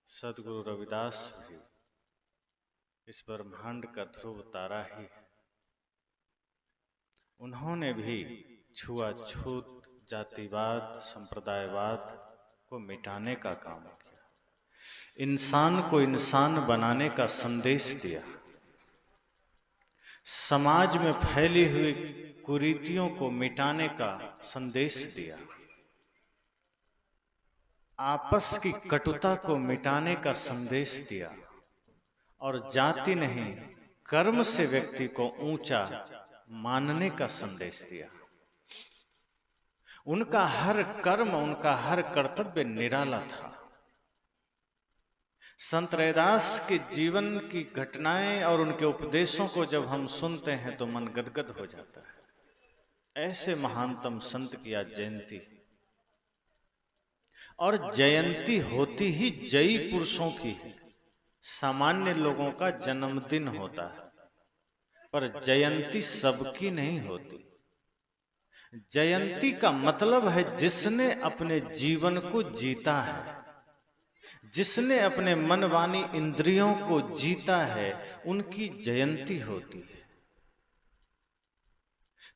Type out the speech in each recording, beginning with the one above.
सदगुरु रविदास भी इस ब्रह्मांड का ध्रुव तारा ही है। उन्होंने भी छुआछूत, जातिवाद, संप्रदायवाद को मिटाने का काम किया, इंसान को इंसान बनाने का संदेश दिया, समाज में फैली हुई कुरीतियों को मिटाने का संदेश दिया, आपस की कटुता को मिटाने का संदेश दिया और जाति नहीं कर्म से व्यक्ति को ऊंचा मानने का संदेश दिया। उनका हर कर्म, उनका हर कर्तव्य निराला था। संत रैदास के जीवन की घटनाएं और उनके उपदेशों को जब हम सुनते हैं तो मन गदगद हो जाता है। ऐसे महानतम संत की आज जयंती, और जयंती होती ही जयी पुरुषों की है। सामान्य लोगों का जन्मदिन होता है, पर जयंती सबकी नहीं होती। जयंती का मतलब है जिसने अपने जीवन को जीता है, जिसने अपने मन वाणी इंद्रियों को जीता है, उनकी जयंती होती है।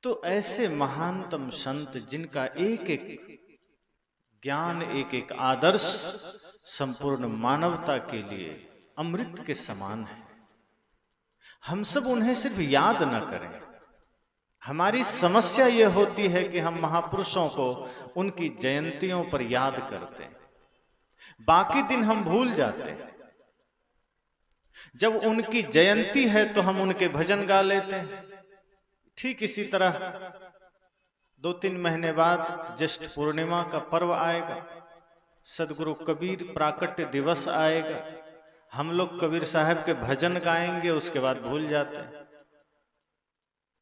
तो ऐसे महानतम संत जिनका एक एक ज्ञान, एक एक आदर्श संपूर्ण मानवता के लिए अमृत के समान है, हम सब उन्हें सिर्फ याद न करें। हमारी समस्या यह होती है कि हम महापुरुषों को उनकी जयंतियों पर याद करते हैं, बाकी दिन हम भूल जाते हैं। जब उनकी जयंती है तो हम उनके भजन गा लेते हैं। ठीक इसी तरह 2-3 महीने बाद ज्येष्ठ पूर्णिमा का पर्व आएगा, सदगुरु कबीर प्राकट्य दिवस आएगा, हम लोग कबीर साहब के भजन गाएंगे, उसके बाद भूल जाते हैं।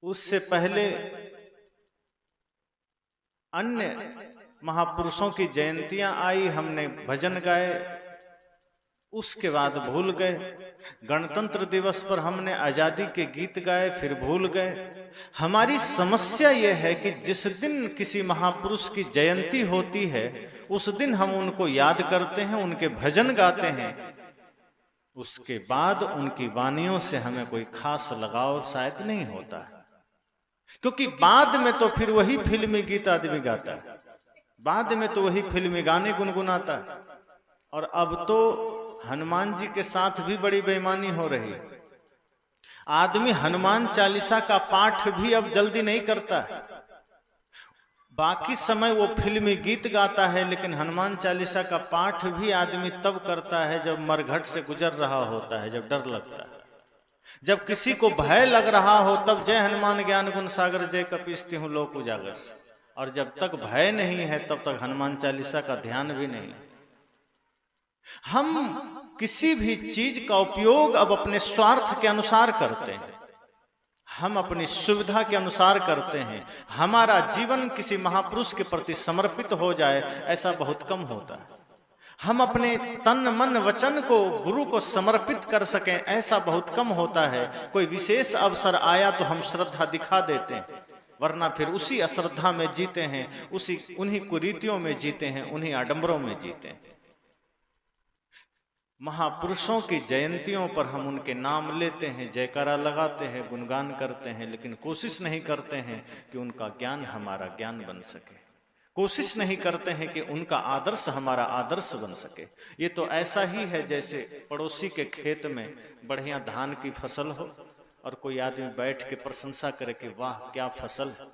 उससे पहले अन्य महापुरुषों की जयंतियां आई, हमने भजन गाए, उसके बाद भूल गए। गणतंत्र दिवस पर हमने आजादी के गीत गाए, फिर भूल गए। हमारी समस्या यह है कि जिस दिन किसी महापुरुष की जयंती होती है उस दिन हम उनको याद करते हैं, उनके भजन गाते हैं, उसके बाद उनकी वाणियों से हमें कोई खास लगाव शायद नहीं होता है, क्योंकि बाद में तो फिर वही फिल्मी गीत आदमी गाता है, बाद में तो वही फिल्मी गाने गुनगुनाता है। और अब तो हनुमान जी के साथ भी बड़ी बेईमानी हो रही है। आदमी हनुमान चालीसा का पाठ भी अब जल्दी नहीं करता है, बाकी समय वो फिल्मी गीत गाता है, लेकिन हनुमान चालीसा का पाठ भी आदमी तब करता है जब मरघट से गुजर रहा होता है, जब डर लगता है, जब किसी को भय लग रहा हो, तब जय हनुमान ज्ञान गुण सागर जय कपीस तिहुँ लोक उजागर। और जब तक भय नहीं है तब तक हनुमान चालीसा का ध्यान भी नहीं। हम किसी भी चीज का उपयोग अब अपने स्वार्थ के अनुसार करते हैं, हम अपनी सुविधा के अनुसार करते हैं। हमारा जीवन किसी महापुरुष के प्रति समर्पित हो जाए, ऐसा बहुत कम होता है। हम अपने तन मन वचन को गुरु को समर्पित कर सकें, ऐसा बहुत कम होता है। कोई विशेष अवसर आया तो हम श्रद्धा दिखा देते हैं, वरना फिर उसी अश्रद्धा में जीते हैं, उन्हीं कुरीतियों में जीते हैं, उन्हीं आडंबरों में जीते हैं। महापुरुषों की जयंतियों पर हम उनके नाम लेते हैं, जयकारा लगाते हैं, गुणगान करते हैं, लेकिन कोशिश नहीं करते हैं कि उनका ज्ञान हमारा ज्ञान बन सके, कोशिश नहीं करते हैं कि उनका आदर्श हमारा आदर्श बन सके। ये तो ऐसा ही है जैसे पड़ोसी के खेत में बढ़िया धान की फसल हो और कोई आदमी बैठ के प्रशंसा करे कि वाह क्या फसल है,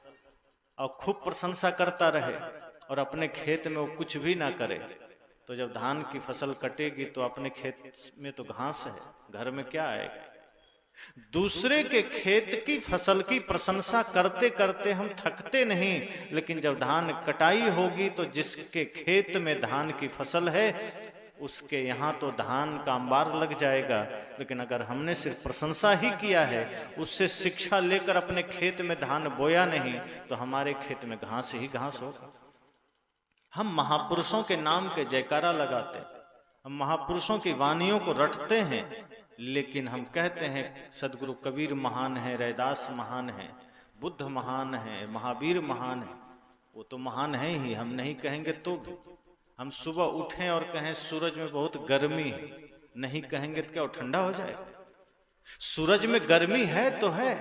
और खूब प्रशंसा करता रहे और अपने खेत में वो कुछ भी ना करे, तो जब धान की फसल कटेगी तो अपने खेत में तो घास है, घर में क्या आएगा। दूसरे के खेत की फसल की प्रशंसा करते करते हम थकते नहीं, लेकिन जब धान कटाई होगी तो जिसके खेत में धान की फसल है उसके यहाँ तो धान का अंबार लग जाएगा। लेकिन अगर हमने सिर्फ प्रशंसा ही किया है, उससे शिक्षा लेकर अपने खेत में धान बोया नहीं, तो हमारे खेत में घास ही घास होगा। हम महापुरुषों के नाम के जयकारा लगाते हैं, हम महापुरुषों की वाणियों को रटते हैं, लेकिन हम कहते हैं सदगुरु कबीर महान है, रैदास महान है, बुद्ध महान है, महावीर महान है। वो तो महान है ही, हम नहीं कहेंगे तो भी। हम सुबह उठें और कहें सूरज में बहुत गर्मी है, नहीं कहेंगे तो क्या वो ठंडा हो जाएगा? सूरज में गर्मी है तो है,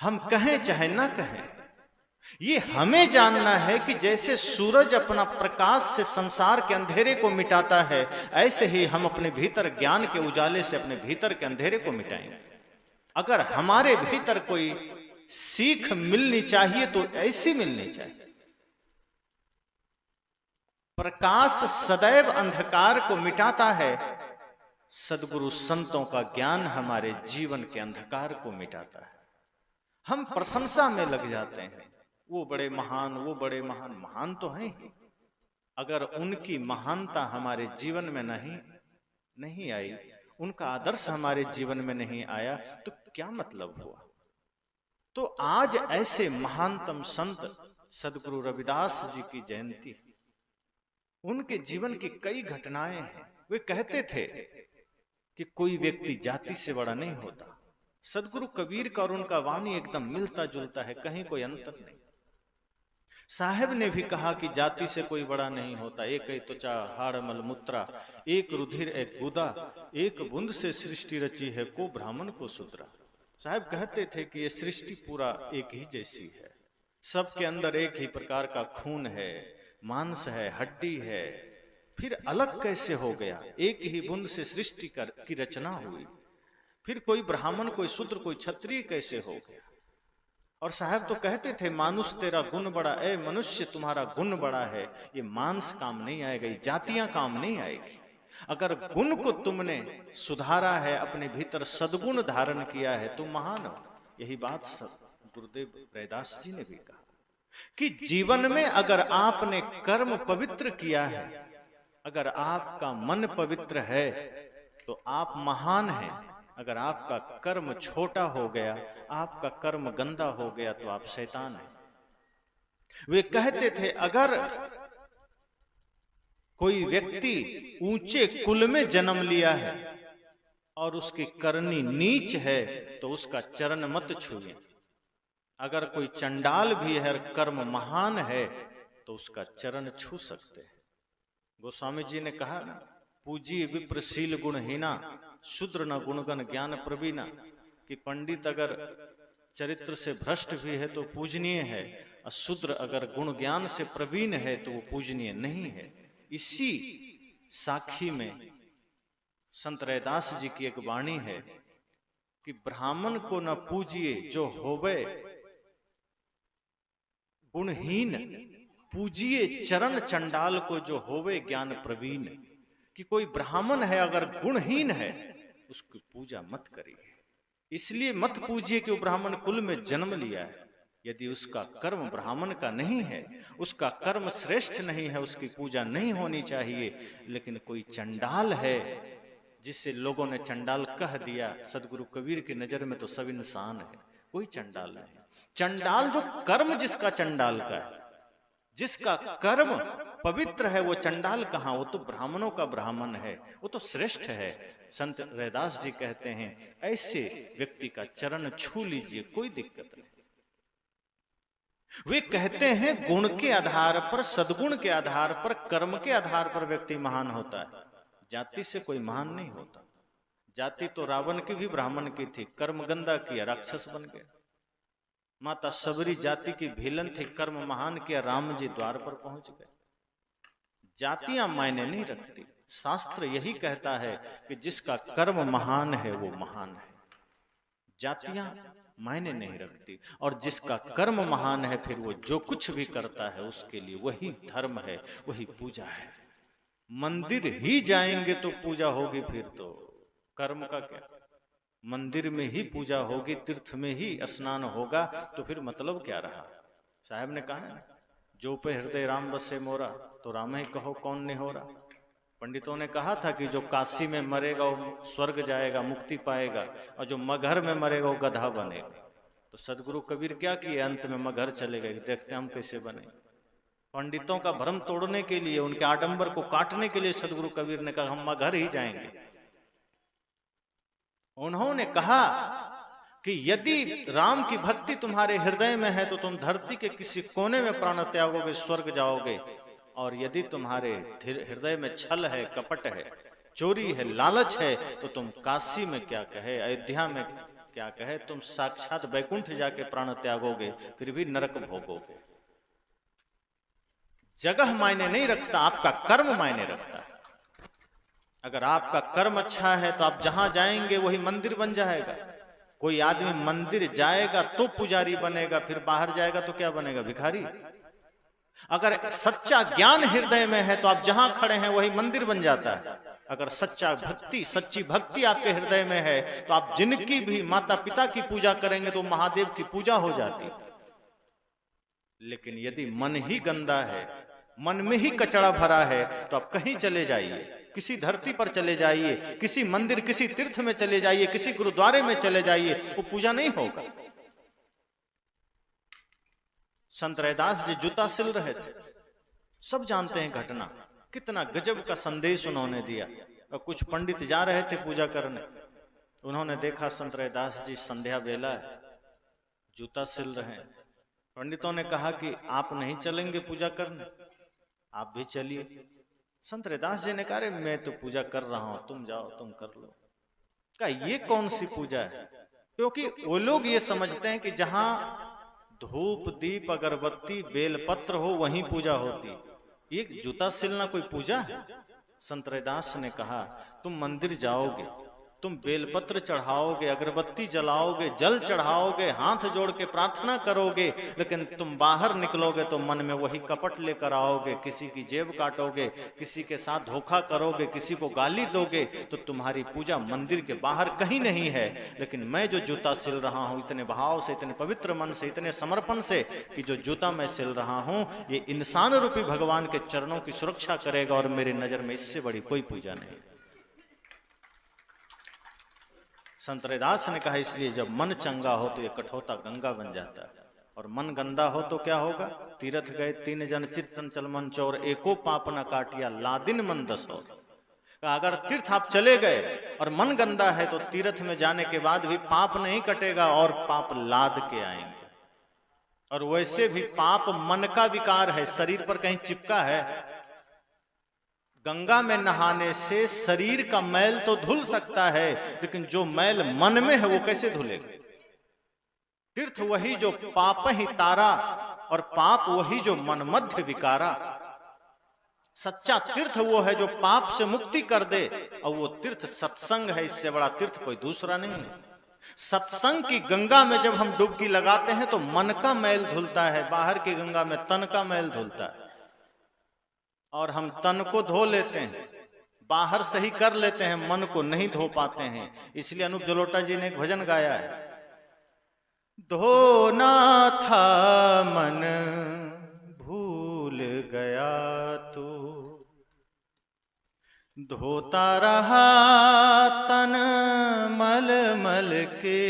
हम कहें चाहे ना कहें। ये हमें जानना है कि जैसे सूरज अपना प्रकाश से संसार के अंधेरे को मिटाता है, ऐसे ही हम अपने भीतर ज्ञान के उजाले से अपने भीतर के अंधेरे को मिटाएंगे। अगर हमारे भीतर कोई सीख मिलनी चाहिए तो ऐसी मिलनी चाहिए। प्रकाश सदैव अंधकार को मिटाता है, सद्गुरु संतों का ज्ञान हमारे जीवन के अंधकार को मिटाता है। हम प्रशंसा में लग जाते हैं, वो बड़े महान, वो बड़े महान। महान तो हैं ही, अगर उनकी महानता हमारे जीवन में नहीं आई, उनका आदर्श हमारे जीवन में नहीं आया, तो क्या मतलब हुआ? तो आज ऐसे महानतम संत सद्गुरु रविदास जी की जयंती, उनके जीवन की कई घटनाएं हैं। वे कहते थे कि कोई व्यक्ति जाति से बड़ा नहीं होता। सद्गुरु कबीर का और उनका वाणी एकदम मिलता जुलता है, कहीं कोई अंतर नहीं। साहेब ने भी कहा कि जाति से कोई बड़ा नहीं होता। एक ही त्वचा हाड़ मल मूत्रा, एक रुधिर एक गुदा, एक बूंद से सृष्टि रची है, को ब्राह्मण को शूद्रा। साहब कहते थे कि ये सृष्टि पूरा एक ही जैसी है, सबके अंदर एक ही प्रकार का खून है, मांस है, हड्डी है, फिर अलग कैसे हो गया? एक ही बूंद से सृष्टि की रचना हुई, फिर कोई ब्राह्मण, कोई शूद्र, कोई क्षत्रिय कैसे हो गया? और साहब तो कहते थे, मानुष तेरा गुण बड़ा, ए मनुष्य तुम्हारा गुण बड़ा है। ये मांस काम नहीं आएगा, ये जातियां काम नहीं आएगी। अगर गुण को तुमने सुधारा है, अपने भीतर सद्गुण धारण किया है, तो महान हो। यही बात गुरुदेव रैदास जी ने भी कहा कि जीवन में अगर आपने कर्म पवित्र किया है, अगर आपका मन पवित्र है, तो आप महान हैं। अगर आपका कर्म छोटा हो गया, आपका कर्म गंदा हो गया, तो आप शैतान हैं। वे कहते थे, अगर कोई व्यक्ति ऊंचे कुल में जन्म लिया है और उसकी करनी नीच है, तो उसका चरण मत छूए। अगर कोई चंडाल भी है, कर्म महान है, तो उसका चरण छू सकते हैं। गोस्वामी जी ने कहा ना, पूजी विप्रशील गुणहीना, शूद्र न गुणगण ज्ञान प्रवीणा, कि पंडित अगर चरित्र से भ्रष्ट भी है तो पूजनीय है, और शूद्र अगर गुण ज्ञान से प्रवीण है तो वो पूजनीय नहीं है। इसी साखी में संत रैदास जी की एक वाणी है कि ब्राह्मण को न पूजिए जो होवे गुणहीन, पूजिए चरण चंडाल को जो होवे ज्ञान प्रवीण। कि कोई ब्राह्मण है अगर गुणहीन है, उसकी पूजा मत करिए। इसलिए मत पूजिए कि वो ब्राह्मण कुल में जन्म लिया है। यदि उसका कर्म ब्राह्मण का नहीं है, उसका कर्म श्रेष्ठ नहीं है, उसकी पूजा नहीं होनी चाहिए। लेकिन कोई चंडाल है, जिसे लोगों ने चंडाल कह दिया, सदगुरु कबीर की नजर में तो सब इंसान है, कोई चंडाल नहीं। चंडाल जो कर्म जिसका चंडाल का है, जिसका कर्म पवित्र है, वो चंडाल कहाँ? वो तो ब्राह्मणों का ब्राह्मण है, वो तो श्रेष्ठ है। संत रैदास जी कहते हैं, ऐसे व्यक्ति का चरण छू लीजिए, कोई दिक्कत नहीं। वे कहते हैं, गुण के आधार पर, सद्गुण के आधार पर, कर्म के आधार पर व्यक्ति महान होता है, जाति से कोई महान नहीं होता। जाति तो रावण की भी ब्राह्मण की थी, कर्म गंदा किया, राक्षस बन गया। माता सबरी जाति की भीलन थी, कर्म महान किया, राम जी द्वार पर पहुंच गए। जातियां मायने नहीं रखती। शास्त्र यही कहता है कि जिसका कर्म महान है वो महान है। जातियां मायने नहीं रखती, और जिसका कर्म महान है, फिर वो जो कुछ भी करता है उसके लिए वही धर्म है, वही पूजा है। मंदिर ही जाएंगे तो पूजा होगी, फिर तो कर्म का क्या? मंदिर में ही पूजा होगी, तीर्थ में ही स्नान होगा, तो फिर मतलब क्या रहा? साहब ने कहा है, जो पे हृदय राम बसे मोरा, तो राम ही कहो कौन नहीं हो रहा। पंडितों ने कहा था कि जो काशी में मरेगा वो स्वर्ग जाएगा, मुक्ति पाएगा, और जो मगहर में मरेगा वो गधा बनेगा। तो सदगुरु कबीर क्या किए? अंत में मगहर चले गए। देखते हम कैसे बने। पंडितों का भ्रम तोड़ने के लिए, उनके आडंबर को काटने के लिए सदगुरु कबीर ने कहा हम मगहर ही जाएंगे। उन्होंने कहा कि यदि राम की भक्ति तुम्हारे हृदय में है तो तुम धरती के किसी कोने में प्राण त्यागोगे, स्वर्ग जाओगे, और यदि तुम्हारे हृदय में छल है, कपट है, चोरी है, लालच है, तो तुम काशी में क्या कहे, अयोध्या में क्या कहे, तुम साक्षात वैकुंठ जाके प्राण त्यागोगे, फिर भी नरक भोगोगे। जगह मायने नहीं रखता, आपका कर्म मायने रखता है। अगर आपका कर्म अच्छा है तो आप जहां जाएंगे वही मंदिर बन जाएगा। कोई आदमी मंदिर जाएगा तो पुजारी बनेगा, फिर बाहर जाएगा तो क्या बनेगा, भिखारी। अगर सच्चा ज्ञान हृदय में है तो आप जहां खड़े हैं वही मंदिर बन जाता है। अगर सच्चा भक्ति, सच्ची भक्ति आपके हृदय में है तो आप जिनकी भी माता पिता की पूजा करेंगे तो महादेव की पूजा हो जाती। लेकिन यदि मन ही गंदा है, मन में ही कचरा भरा है, तो आप कहीं चले जाइए, किसी धरती पर चले जाइए, किसी मंदिर, किसी तीर्थ में चले जाइए, किसी गुरुद्वारे में चले जाइए, वो पूजा नहीं होगा। संत रैदास जी जूता सिल रहे थे, सब जानते हैं घटना, कितना गजब का संदेश उन्होंने दिया। और कुछ पंडित जा रहे थे पूजा करने, उन्होंने देखा संत रैदास जी संध्या बेला है, जूता सिल रहे हैं। पंडितों ने कहा कि आप नहीं चलेंगे पूजा करने, आप भी चलिए। संत रैदास जी ने कहा, मैं तो पूजा कर रहा हूं, तुम जाओ, तुम कर लो। कहा ये कौन सी पूजा है? क्योंकि वो लोग ये समझते हैं कि जहां धूप दीप अगरबत्ती बेलपत्र हो वहीं पूजा होती। ये जूता सिलना कोई पूजा है? संत रैदास ने कहा, तुम मंदिर जाओगे, तुम बेलपत्र चढ़ाओगे, अगरबत्ती जलाओगे, जल चढ़ाओगे, हाथ जोड़ के प्रार्थना करोगे, लेकिन तुम बाहर निकलोगे तो मन में वही कपट लेकर आओगे, किसी की जेब काटोगे, किसी के साथ धोखा करोगे, किसी को गाली दोगे, तो तुम्हारी पूजा मंदिर के बाहर कहीं नहीं है। लेकिन मैं जो जूता सिल रहा हूं इतने भाव से, इतने पवित्र मन से, इतने समर्पण से, कि जो जूता मैं सिल रहा हूं ये इंसान रूपी भगवान के चरणों की सुरक्षा करेगा, और मेरी नजर में इससे बड़ी कोई पूजा नहीं। संत रैदास ने कहा, इसलिए जब मन चंगा हो तो ये कठोता गंगा बन जाता है, और मन गंदा हो तो क्या होगा? तीरथ गए 3 जन चित चंचल मन चोर, एको पाप न काटिया लादिन मन 10 और। अगर तीर्थ आप चले गए और मन गंदा है तो तीर्थ में जाने के बाद भी पाप नहीं कटेगा, और पाप लाद के आएंगे। और वैसे भी पाप मन का विकार है, शरीर पर कहीं चिपका है। गंगा में नहाने से शरीर का मैल तो धुल सकता है, लेकिन जो मैल मन में है वो कैसे धुलेगा? तीर्थ वही जो पाप ही तारा, और पाप वही जो मन मध्य विकारा। सच्चा तीर्थ वो है जो पाप से मुक्ति कर दे, और वो तीर्थ सत्संग है, इससे बड़ा तीर्थ कोई दूसरा नहीं है। सत्संग की गंगा में जब हम डुबकी लगाते हैं तो मन का मैल धुलता है, बाहर की गंगा में तन का मैल धुलता है। और हम तन को धो लेते हैं, बाहर सही कर लेते हैं, मन को नहीं धो पाते हैं। इसलिए अनूप जलोटा जी ने एक भजन गाया है, धोना था मन भूल गया तू, धोता रहा तन मल मल के,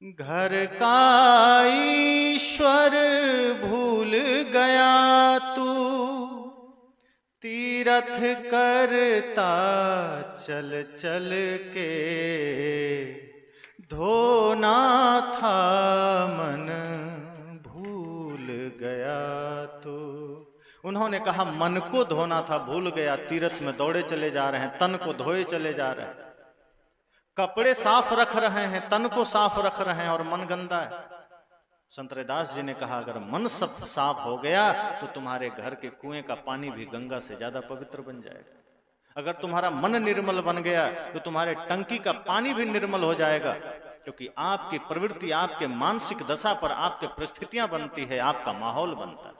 घर का ईश्वर भूल गया तू, तीरथ करता चल चल के, धोना था मन भूल गया तू। उन्होंने कहा मन को धोना था, भूल गया, तीरथ में दौड़े चले जा रहे हैं, तन को धोए चले जा रहे हैं, कपड़े साफ रख रहे हैं, तन को साफ रख रहे हैं, और मन गंदा है। संत रैदास जी ने कहा, अगर मन सब साफ हो गया तो तुम्हारे घर के कुएं का पानी भी गंगा से ज्यादा पवित्र बन जाएगा। अगर तुम्हारा मन निर्मल बन गया तो तुम्हारे टंकी का पानी भी निर्मल हो जाएगा, क्योंकि आपकी प्रवृत्ति, आपके मानसिक दशा पर आपके परिस्थितियां बनती है, आपका माहौल बनता है।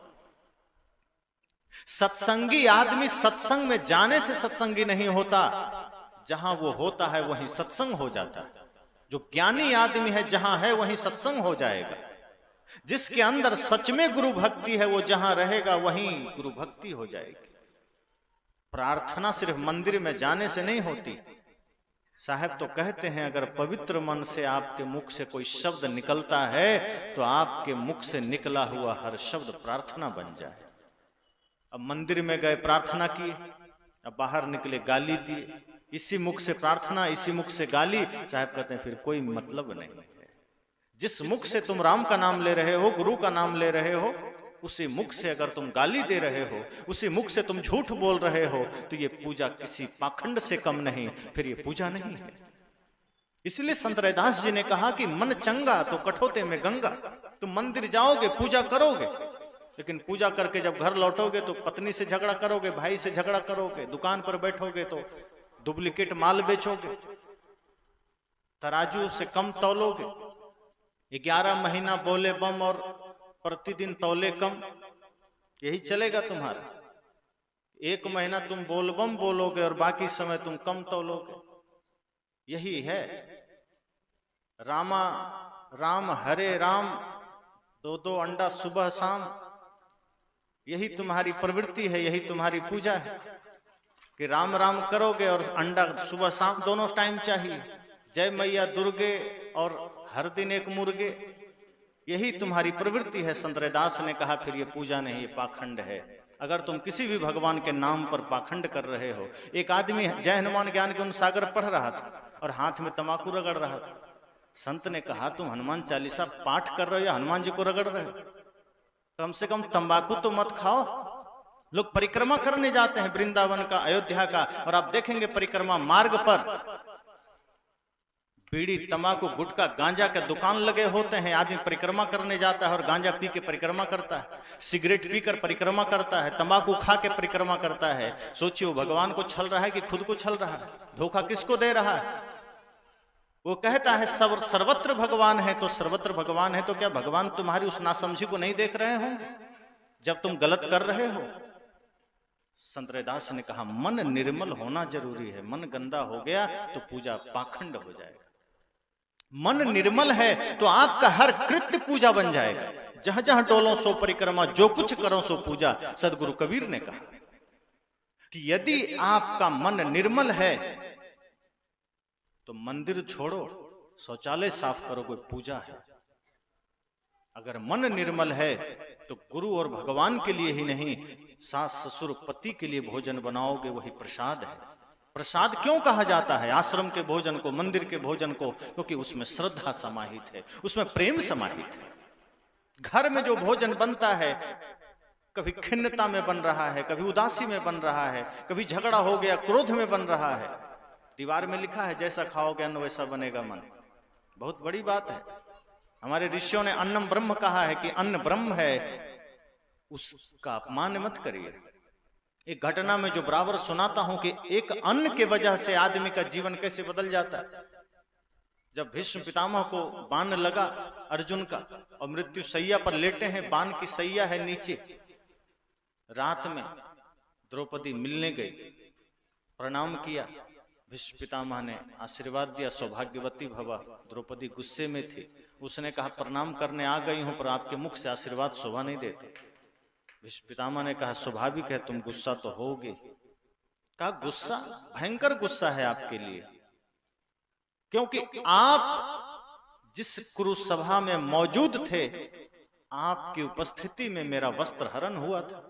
सत्संगी आदमी सत्संग में जाने से सत्संगी नहीं होता, जहां वो होता है वहीं सत्संग हो जाता है। जो ज्ञानी आदमी है जहां है वहीं सत्संग हो जाएगा। जिसके अंदर सच में गुरु भक्ति है वो जहां रहेगा वहीं गुरु भक्ति हो जाएगी। प्रार्थना सिर्फ मंदिर में जाने से नहीं होती। साहब तो कहते हैं, अगर पवित्र मन से आपके मुख से कोई शब्द निकलता है तो आपके मुख से निकला हुआ हर शब्द प्रार्थना बन जाए। अब मंदिर में गए प्रार्थना की, अब बाहर निकले गाली दिए, इसी मुख से प्रार्थना, इसी मुख से गाली। साहब कहते हैं फिर कोई मतलब नहीं है। जिस मुख से तुम राम का नाम ले रहे हो, गुरु का नाम ले रहे हो, उसी मुख से अगर तुम गाली दे रहे हो, उसी मुख से तुम झूठ बोल रहे हो, तो ये पूजा किसी पाखंड से कम नहीं, फिर ये पूजा नहीं है। इसलिए संत रैदास जी ने कहा कि मन चंगा तो कठोते में गंगा। तुम मंदिर जाओगे, पूजा करोगे, लेकिन पूजा करके जब घर लौटोगे तो पत्नी से झगड़ा करोगे, भाई से झगड़ा करोगे, दुकान पर बैठोगे तो डुप्लीकेट माल बेचोगे, तराजू से कम तौलोगे, 11 महीना बोले बम और प्रतिदिन तौले कम, यही चलेगा तुम्हारा। 1 महीना तुम बोल बम बोलोगे और बाकी समय तुम कम तौलोगे, यही है। राम हरे राम, 2 अंडा सुबह शाम, यही तुम्हारी प्रवृत्ति है, यही तुम्हारी पूजा है कि राम राम करोगे और अंडा सुबह शाम दोनों टाइम चाहिए। जय मैया दुर्गे और हर दिन एक मुर्गे, यही तुम्हारी प्रवृत्ति है। संत रैदास ने कहा फिर ये पूजा नहीं, ये पाखंड है। अगर तुम किसी भी भगवान के नाम पर पाखंड कर रहे हो। एक आदमी जय हनुमान ज्ञान गुण सागर पढ़ रहा था और हाथ में तंबाकू रगड़ रहा था। संत ने कहा तुम हनुमान चालीसा पाठ कर रहे हो या हनुमान जी को रगड़ रहे हो? कम से कम तंबाकू तो मत खाओ। लोग परिक्रमा करने जाते हैं वृंदावन का, अयोध्या का, और आप देखेंगे परिक्रमा मार्ग पर बीड़ी, तंबाकू, गुटखा, गांजा के दुकान लगे होते हैं। आदमी परिक्रमा करने जाता है और गांजा पी के परिक्रमा करता है, सिगरेट पीकर परिक्रमा करता है, तंबाकू खा के परिक्रमा करता है। सोचिए वो भगवान को छल रहा है कि खुद को छल रहा है? धोखा किसको दे रहा है? वो कहता है सर्वत्र भगवान है, तो सर्वत्र भगवान है तो क्या भगवान तुम्हारी उस नासमझी को नहीं देख रहे होंगे जब तुम गलत कर रहे हो? संत रैदास ने कहा मन निर्मल होना जरूरी है। मन गंदा हो गया तो पूजा पाखंड हो जाएगा। मन निर्मल है तो आपका हर कृत्य पूजा बन जाएगा। जहां जहां डोलो सो परिक्रमा, जो कुछ करो सो पूजा। सदगुरु कबीर ने कहा कि यदि आपका मन निर्मल है तो मंदिर छोड़ो, शौचालय साफ करो, कोई पूजा है। अगर मन निर्मल है तो गुरु और भगवान के लिए ही नहीं, सास ससुर पति के लिए भोजन बनाओगे, वही प्रसाद है। प्रसाद क्यों कहा जाता है आश्रम के भोजन को, मंदिर के भोजन को? क्योंकि उसमें श्रद्धा समाहित है, उसमें प्रेम समाहित है। घर में जो भोजन बनता है कभी खिन्नता में बन रहा है, कभी उदासी में बन रहा है, कभी झगड़ा हो गया क्रोध में बन रहा है। दीवार में लिखा है जैसा खाओगे अन्न वैसा बनेगा मन। बहुत बड़ी बात है। हमारे ऋषियों ने अन्नम ब्रह्म कहा है कि अन्न ब्रह्म है, उसका अपमान मत करिए। एक घटना में जो बराबर सुनाता हूं कि एक अन्न के वजह से आदमी का जीवन कैसे बदल जाता है। जब भीष्म पितामह को बाण लगा अर्जुन का और मृत्यु सैया पर लेटे हैं, बाण की सैया है नीचे, रात में द्रौपदी मिलने गई, प्रणाम किया, भीष्म पितामह ने आशीर्वाद दिया, सौभाग्यवती भवा। द्रौपदी गुस्से में थी, उसने कहा प्रणाम करने आ गई हूं पर आपके मुख से आशीर्वाद शोभा नहीं देते। भीष्म पितामह ने कहा स्वाभाविक है, तुम गुस्सा तो होगे। कहा गुस्सा, भयंकर गुस्सा है आपके लिए, क्योंकि आप जिस कुरुसभा में मौजूद थे, आपकी उपस्थिति में मेरा वस्त्र हरण हुआ था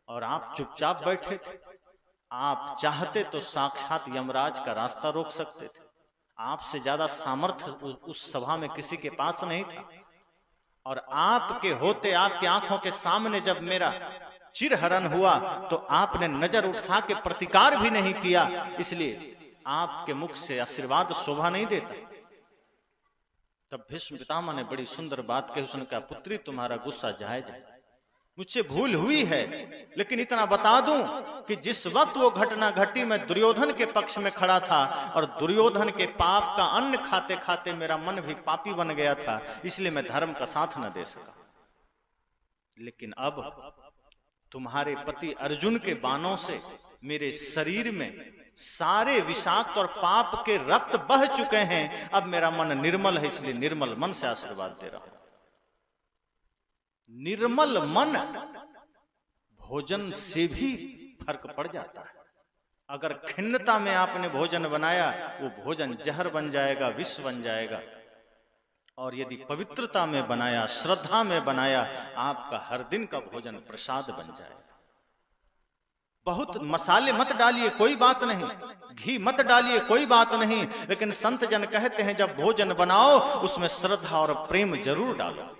और आप चुपचाप बैठे थे। आप चाहते तो साक्षात यमराज का रास्ता रोक सकते थे। आपसे ज्यादा सामर्थ्य उस सभा में किसी के पास नहीं था, और आपके होते, आपकी आंखों के सामने जब मेरा चिरहरण हुआ तो आपने नजर उठा के प्रतिकार भी नहीं किया, इसलिए आपके मुख से आशीर्वाद शोभा नहीं देता। तब भीष्म पितामह ने बड़ी सुंदर बात कही। उसने कहा पुत्री तुम्हारा गुस्सा जायज है, मुझसे भूल हुई है, लेकिन इतना बता दूं कि जिस वक्त वो घटना घटी मैं दुर्योधन के पक्ष में खड़ा था और दुर्योधन के पाप का अन्न खाते खाते मेरा मन भी पापी बन गया था, इसलिए मैं धर्म का साथ न दे सका। लेकिन अब तुम्हारे पति अर्जुन के बाणों से मेरे शरीर में सारे विषाक्त और पाप के रक्त बह चुके हैं। अब मेरा मन निर्मल है, इसलिए निर्मल मन से आशीर्वाद दे रहा हूं। निर्मल मन भोजन से भी फर्क पड़ जाता है। अगर खिन्नता में आपने भोजन बनाया, वो भोजन जहर बन जाएगा, विष बन जाएगा। और यदि पवित्रता में बनाया, श्रद्धा में बनाया, आपका हर दिन का भोजन प्रसाद बन जाएगा। बहुत मसाले मत डालिए, कोई बात नहीं, घी मत डालिए, कोई बात नहीं, लेकिन संत जन कहते हैं जब भोजन बनाओ उसमें श्रद्धा और प्रेम जरूर डालो।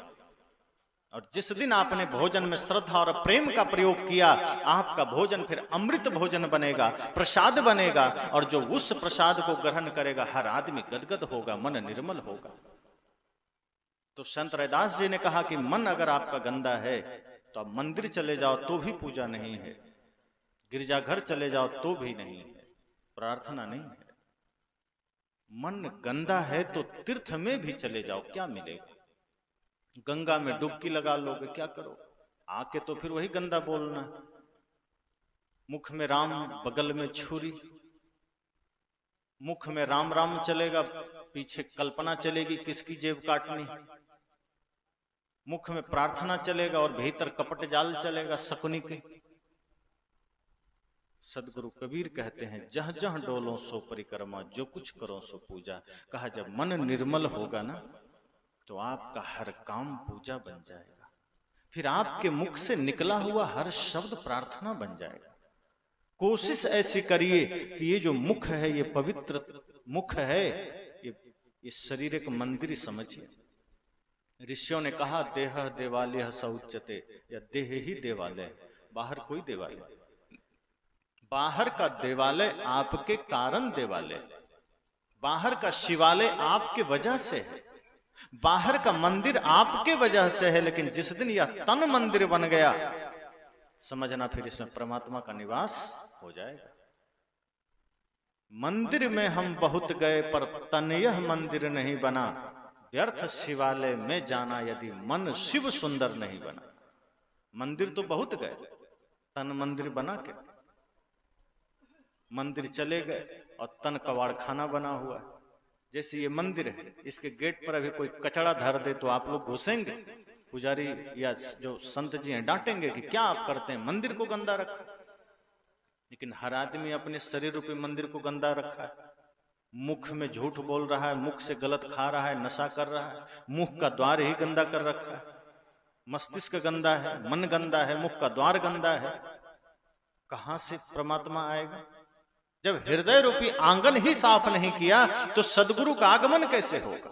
और जिस दिन आपने भोजन में श्रद्धा और प्रेम का प्रयोग किया, आपका भोजन फिर अमृत भोजन बनेगा, प्रसाद बनेगा, और जो उस प्रसाद को ग्रहण करेगा हर आदमी गदगद होगा, मन निर्मल होगा। तो संत रैदास जी ने कहा कि मन अगर आपका गंदा है तो आप मंदिर चले जाओ तो भी पूजा नहीं है, गिरजाघर चले जाओ तो भी नहीं है, प्रार्थना नहीं है। मन गंदा है तो तीर्थ में भी चले जाओ, क्या मिलेगा? गंगा में डुबकी लगा लोगे, क्या करो? आके तो फिर वही गंदा बोलना, मुख में राम बगल में छुरी, मुख में राम राम चलेगा, पीछे कल्पना चलेगी किसकी जेब काटनी, मुख में प्रार्थना चलेगा और भीतर कपट जाल चलेगा शकुनी के। सदगुरु कबीर कहते हैं, जह जह डोलो सो परिक्रमा, जो कुछ करो सो पूजा। कहा जब मन निर्मल होगा ना तो आपका हर काम पूजा बन जाएगा, फिर आपके मुख से निकला हुआ हर शब्द प्रार्थना बन जाएगा। कोशिश ऐसी करिए कि ये जो मुख है, ये पवित्र मुख है, ये शरीर एक मंदिर समझिए। ऋषियों ने कहा देह देवालय सौच्यते, या देह ही देवालय, बाहर कोई देवालय, बाहर का देवालय आपके कारण देवालय, बाहर का शिवालय आपके वजह से है, बाहर का मंदिर आपके वजह से है, लेकिन जिस दिन यह तन मंदिर बन गया, समझना फिर इसमें परमात्मा का निवास हो जाएगा। मंदिर में हम बहुत गए पर तन यह मंदिर नहीं बना, व्यर्थ शिवालय में जाना यदि मन शिव सुंदर नहीं बना। मंदिर तो बहुत गए, तन मंदिर बना के मंदिर चले गए और तन कबाड़ खाना बना हुआ है। जैसे ये मंदिर है, इसके गेट पर अभी कोई कचड़ा धर दे तो आप लोग घुसेंगे, पुजारी या जो संत जी हैं डांटेंगे कि क्या आप करते हैं, मंदिर को गंदा रखा। लेकिन हर आदमी अपने शरीर रूपी मंदिर को गंदा रखा है, मुख में झूठ बोल रहा है, मुख से गलत खा रहा है, नशा कर रहा है, मुख का द्वार ही गंदा कर रखा है, मस्तिष्क गंदा है, मन गंदा है, मुख का द्वार गंदा है। कहां से परमात्मा आएगा? जब हृदय रूपी आंगन ही साफ नहीं किया तो सदगुरु का आगमन कैसे होगा?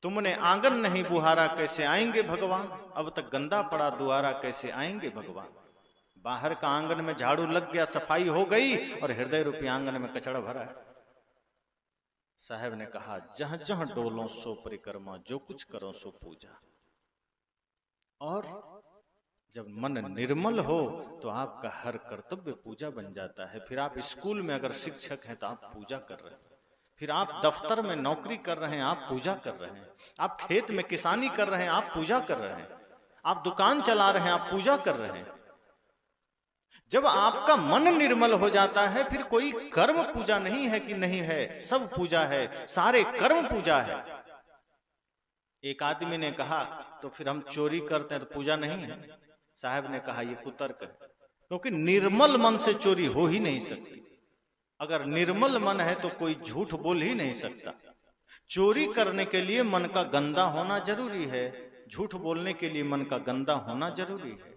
तुमने आंगन नहीं बुहारा, कैसे आएंगे भगवान? अब तक गंदा पड़ा द्वारा, कैसे आएंगे भगवान? बाहर का आंगन में झाड़ू लग गया, सफाई हो गई, और हृदय रूपी आंगन में कचड़ा भरा है। साहब ने कहा जहां जहां डोलो सो परिक्रमा, जो कुछ करो सो पूजा। और जब मन निर्मल हो तो आपका हर कर्तव्य पूजा बन जाता है। फिर आप स्कूल में अगर शिक्षक हैं तो आप पूजा कर रहे हैं, फिर आप दफ्तर में नौकरी कर रहे हैं, आप पूजा कर रहे हैं, आप खेत में किसानी कर रहे हैं, आप पूजा कर रहे हैं, आप दुकान चला रहे हैं, आप पूजा कर रहे हैं। जब आपका मन निर्मल हो जाता है फिर कोई कर्म पूजा नहीं है कि नहीं है, सब पूजा है, सारे कर्म पूजा है। एक आदमी ने कहा तो फिर हम चोरी करते हैं तो पूजा नहीं है? साहब ने कहा ये कुतर्क है, क्योंकि निर्मल मन से चोरी हो ही नहीं सकती। अगर निर्मल मन है तो कोई झूठ बोल ही नहीं सकता। चोरी करने के लिए मन का गंदा होना जरूरी है, झूठ बोलने के लिए मन का गंदा होना जरूरी है,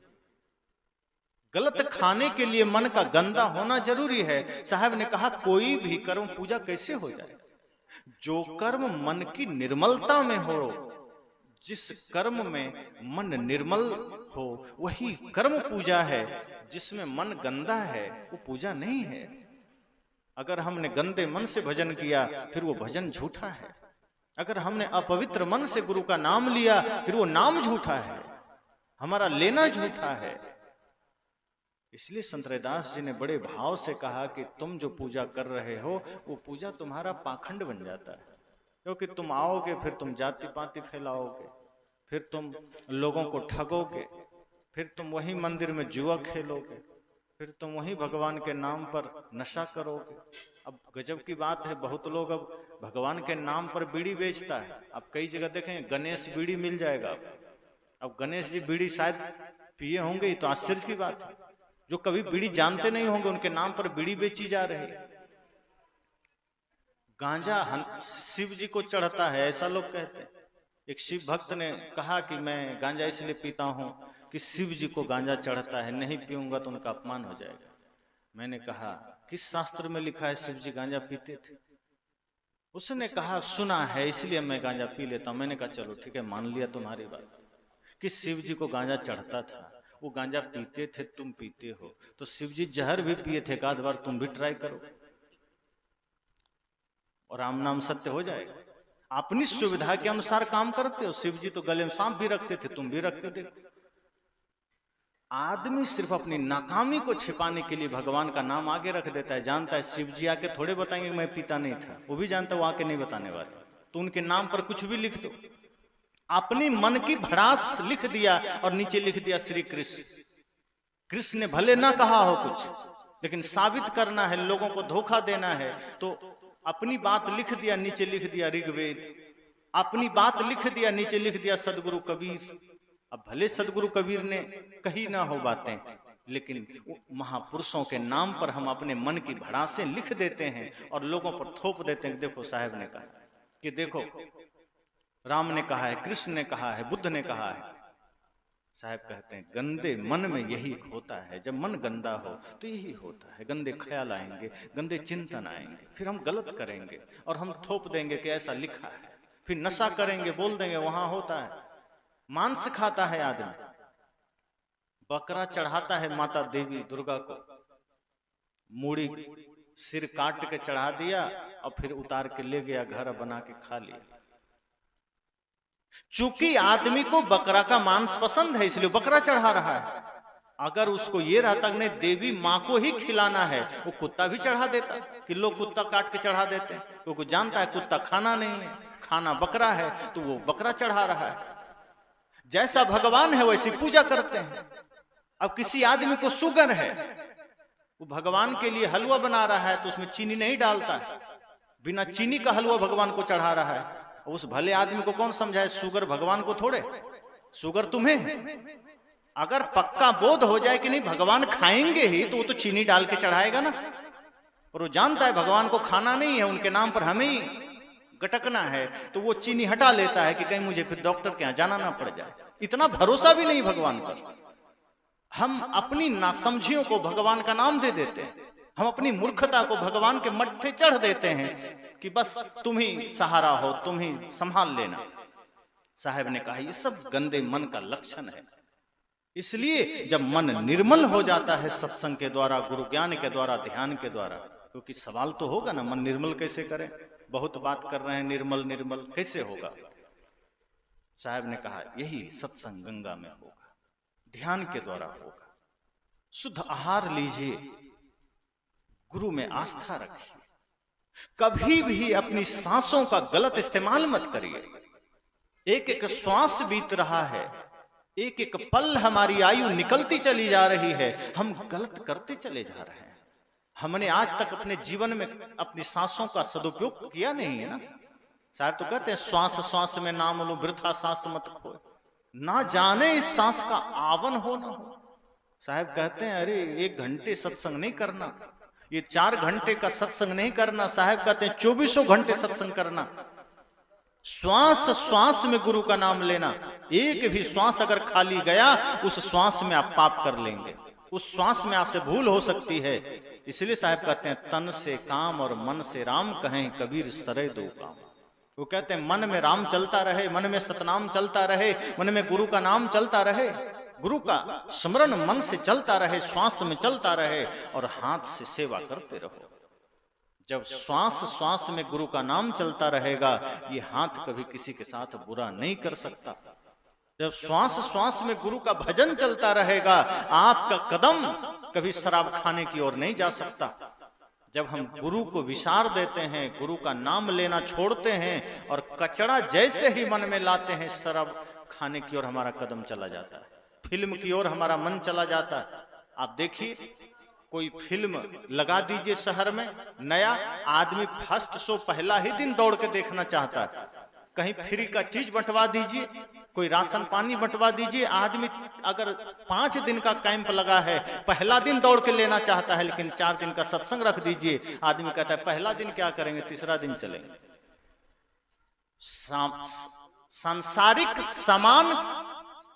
गलत खाने के लिए मन का गंदा होना जरूरी है। साहब ने कहा कोई भी कर्म पूजा कैसे हो जाए? जो कर्म मन की निर्मलता में हो, जिस कर्म में मन निर्मल हो वही कर्म पूजा है। जिसमें मन गंदा है वो पूजा नहीं है। अगर हमने गंदे मन से भजन किया फिर वो भजन झूठा है। अगर हमने अपवित्र मन से गुरु का नाम लिया फिर वो नाम झूठा है, हमारा लेना झूठा है। इसलिए संत रैदास जी ने बड़े भाव से कहा कि तुम जो पूजा कर रहे हो वो पूजा तुम्हारा पाखंड बन जाता है, क्योंकि तुम आओगे फिर तुम जाति पाति फैलाओगे, फिर तुम लोगों को ठगोगे, फिर तुम वही मंदिर में जुआ खेलोगे, फिर तुम वही भगवान के नाम पर नशा करोगे। अब गजब की बात है, बहुत लोग अब भगवान के नाम पर बीड़ी बेचता है। अब कई जगह देखें गणेश बीड़ी मिल जाएगा आपको। अब गणेश जी बीड़ी शायद पिए होंगे, ये तो आश्चर्य की बात है। जो कभी बीड़ी जानते नहीं होंगे उनके नाम पर बीड़ी बेची जा रही है। गांजा शिव जी को चढ़ता है ऐसा लोग कहते हैं। एक शिव भक्त ने कहा कि मैं गांजा इसलिए पीता हूं कि शिव जी को गांजा चढ़ता है, नहीं पीऊंगा तो उनका अपमान हो जाएगा। मैंने कहा किस शास्त्र में लिखा है शिव जी गांजा पीते थे? उसने कहा सुना है इसलिए मैं गांजा पी लेता हूं। मैंने कहा चलो ठीक है, मान लिया तुम्हारी बात, कि शिव जी को गांजा चढ़ता था, वो गांजा पीते थे, तुम पीते हो, तो शिव जी जहर भी पिए थे, एक आध बार तुम भी ट्राई करो और राम नाम सत्य हो जाएगा। अपनी सुविधा के अनुसार काम करते हो। शिव जी तो गले में सांप भी रखते थे, तुम भी रख के देखो। आदमी सिर्फ अपनी नाकामी को छिपाने के लिए भगवान का नाम आगे रख देता है। जानता है शिव जी आके थोड़े बताएंगे मैं पीता नहीं था, वो भी जानता है वो आके नहीं बताने वाले, तो उनके नाम पर कुछ भी लिख दो। अपनी मन की भड़ास लिख दिया और नीचे लिख दिया श्री कृष्ण। कृष्ण ने भले ना कहा हो कुछ, लेकिन साबित करना है, लोगों को धोखा देना है, तो अपनी बात लिख दिया, नीचे लिख दिया ऋग्वेद। अपनी बात लिख दिया, नीचे लिख दिया सदगुरु कबीर। अब भले सदगुरु कबीर ने कही ना हो बातें, लेकिन महापुरुषों के नाम पर हम अपने मन की भड़ासें लिख देते हैं और लोगों पर थोप देते हैं। देखो साहब ने कहा कि देखो राम ने कहा है, कृष्ण ने कहा है, बुद्ध ने कहा है। साहब कहते हैं गंदे मन में यही होता है, जब मन गंदा हो तो यही होता है, गंदे ख्याल आएंगे, गंदे चिंतन आएंगे, फिर हम गलत करेंगे और हम थोप देंगे कि ऐसा लिखा है, फिर नशा करेंगे, बोल देंगे वहां होता है। मांस खाता है आदमी, बकरा चढ़ाता है माता देवी दुर्गा को, मूड़ी सिर काट के चढ़ा दिया और फिर उतार के ले गया घर, बना के खा लिया। चूंकि आदमी को बकरा का मांस पसंद है इसलिए बकरा चढ़ा रहा है। अगर उसको ये रहता कि नहीं देवी माँ को ही खिलाना है, वो कुत्ता भी चढ़ा देता। कि लोग कुत्ता काट के चढ़ा देते हैं क्योंकि जानता है कुत्ता खाना नहीं है, खाना बकरा है, तो वो बकरा चढ़ा रहा है। जैसा भगवान है वैसी पूजा करते हैं। अब किसी आदमी को शुगर है, वो भगवान के लिए हलवा बना रहा है तो उसमें चीनी नहीं डालता है, बिना चीनी का हलवा भगवान को चढ़ा रहा है। उस भले आदमी को कौन समझाए शुगर भगवान को थोड़े, शुगर तुम्हें। अगर पक्का बोध हो जाए कि नहीं भगवान खाएंगे ही, तो वो तो चीनी डाल के चढ़ाएगा ना। और वो जानता है भगवान को खाना नहीं है, उनके नाम पर हमें ही गटकना है, तो वो चीनी हटा लेता है कि कहीं मुझे फिर डॉक्टर के यहाँ जाना ना पड़ जाए। इतना भरोसा भी नहीं भगवान पर। हम अपनी नासमझियों को भगवान का नाम दे देते हैं, हम अपनी मूर्खता को भगवान के मत्थे चढ़ देते हैं कि बस तुम ही सहारा हो, तुम ही संभाल लेना। साहब ने कहा ये सब गंदे मन का लक्षण है। इसलिए जब मन निर्मल हो जाता है सत्संग के द्वारा, गुरु ज्ञान के द्वारा, ध्यान के द्वारा, क्योंकि सवाल तो होगा ना मन निर्मल कैसे करें, बहुत बात कर रहे हैं निर्मल निर्मल कैसे होगा। साहब ने कहा यही सत्संग गंगा में होगा, ध्यान के द्वारा होगा। शुद्ध आहार लीजिए, गुरु में आस्था रखिए, कभी भी अपनी सांसों का गलत इस्तेमाल मत करिए। एक एक श्वास बीत रहा है, एक एक पल हमारी आयु निकलती चली जा रही है, हम गलत करते चले जा रहे हैं। हमने आज तक अपने जीवन में अपनी सांसों का सदुपयोग किया नहीं है ना। शायद तो कहते हैं श्वास श्वास में नाम लो, वृथा सांस मत खो, ना जाने इस सांस का आवन हो ना हो। साहब कहते हैं अरे 1 घंटे सत्संग नहीं करना, ये 4 घंटे का सत्संग नहीं करना। साहब कहते हैं 24 घंटे सत्संग करना। श्वास श्वास में गुरु का नाम लेना। एक भी श्वास अगर खाली गया, उस श्वास में आप पाप कर लेंगे, उस श्वास में आपसे भूल हो सकती है। इसलिए साहब कहते हैं तन से काम और मन से राम कहें कबीर सरे दो काम। वो कहते हैं मन में राम चलता रहे, मन में सतनाम चलता रहे, मन में गुरु का नाम चलता रहे, गुरु का स्मरण मन से चलता रहे, श्वास में चलता रहे, और हाथ से सेवा करते रहो। जब श्वास श्वास में गुरु का नाम चलता रहेगा, ये हाथ कभी किसी के साथ बुरा नहीं कर सकता। जब श्वास श्वास में गुरु का भजन चलता रहेगा, आपका कदम कभी शराब खाने की ओर नहीं जा सकता। जब हम गुरु को विसार देते हैं, गुरु का नाम लेना छोड़ते हैं और कचड़ा जैसे ही मन में लाते हैं, शराब खाने की ओर हमारा कदम चला जाता है, फिल्म की ओर हमारा मन चला जाता है। आप देखिए कोई फिल्म लगा दीजिए शहर में नया, आदमी फर्स्ट शो पहला ही दिन दौड़ के देखना चाहता है। कहीं फ्री का चीज बंटवा दीजिए, कोई राशन पानी बंटवा दीजिए, आदमी अगर 5 दिन का कैंप लगा है, पहला दिन दौड़ के लेना चाहता है, लेकिन 4 दिन का सत्संग रख दीजिए, आदमी कहता है पहला दिन क्या करेंगे, तीसरा दिन चलेंगे। सांसारिक सामान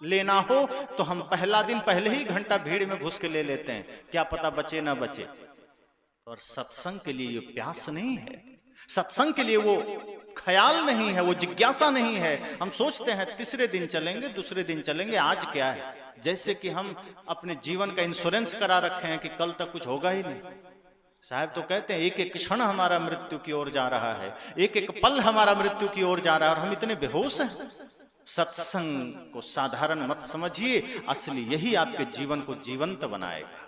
लेना हो तो हम पहला दिन पहले ही घंटा भीड़ में घुस के ले लेते हैं, क्या पता बचे ना बचे। और सत्संग के लिए ये प्यास नहीं है, सत्संग के लिए वो ख्याल नहीं है, वो जिज्ञासा नहीं है। हम सोचते हैं तीसरे दिन चलेंगे, दूसरे दिन चलेंगे, आज क्या है, जैसे कि हम अपने जीवन का इंश्योरेंस करा रखे हैं कि कल तक कुछ होगा ही नहीं। साहब तो कहते हैं एक एक क्षण हमारा मृत्यु की ओर जा रहा है, एक एक पल हमारा मृत्यु की ओर जा रहा है, और हम इतने बेहोश हैं। सत्संग को साधारण मत समझिए, असली यही आपके जीवन को जीवंत बनाएगा।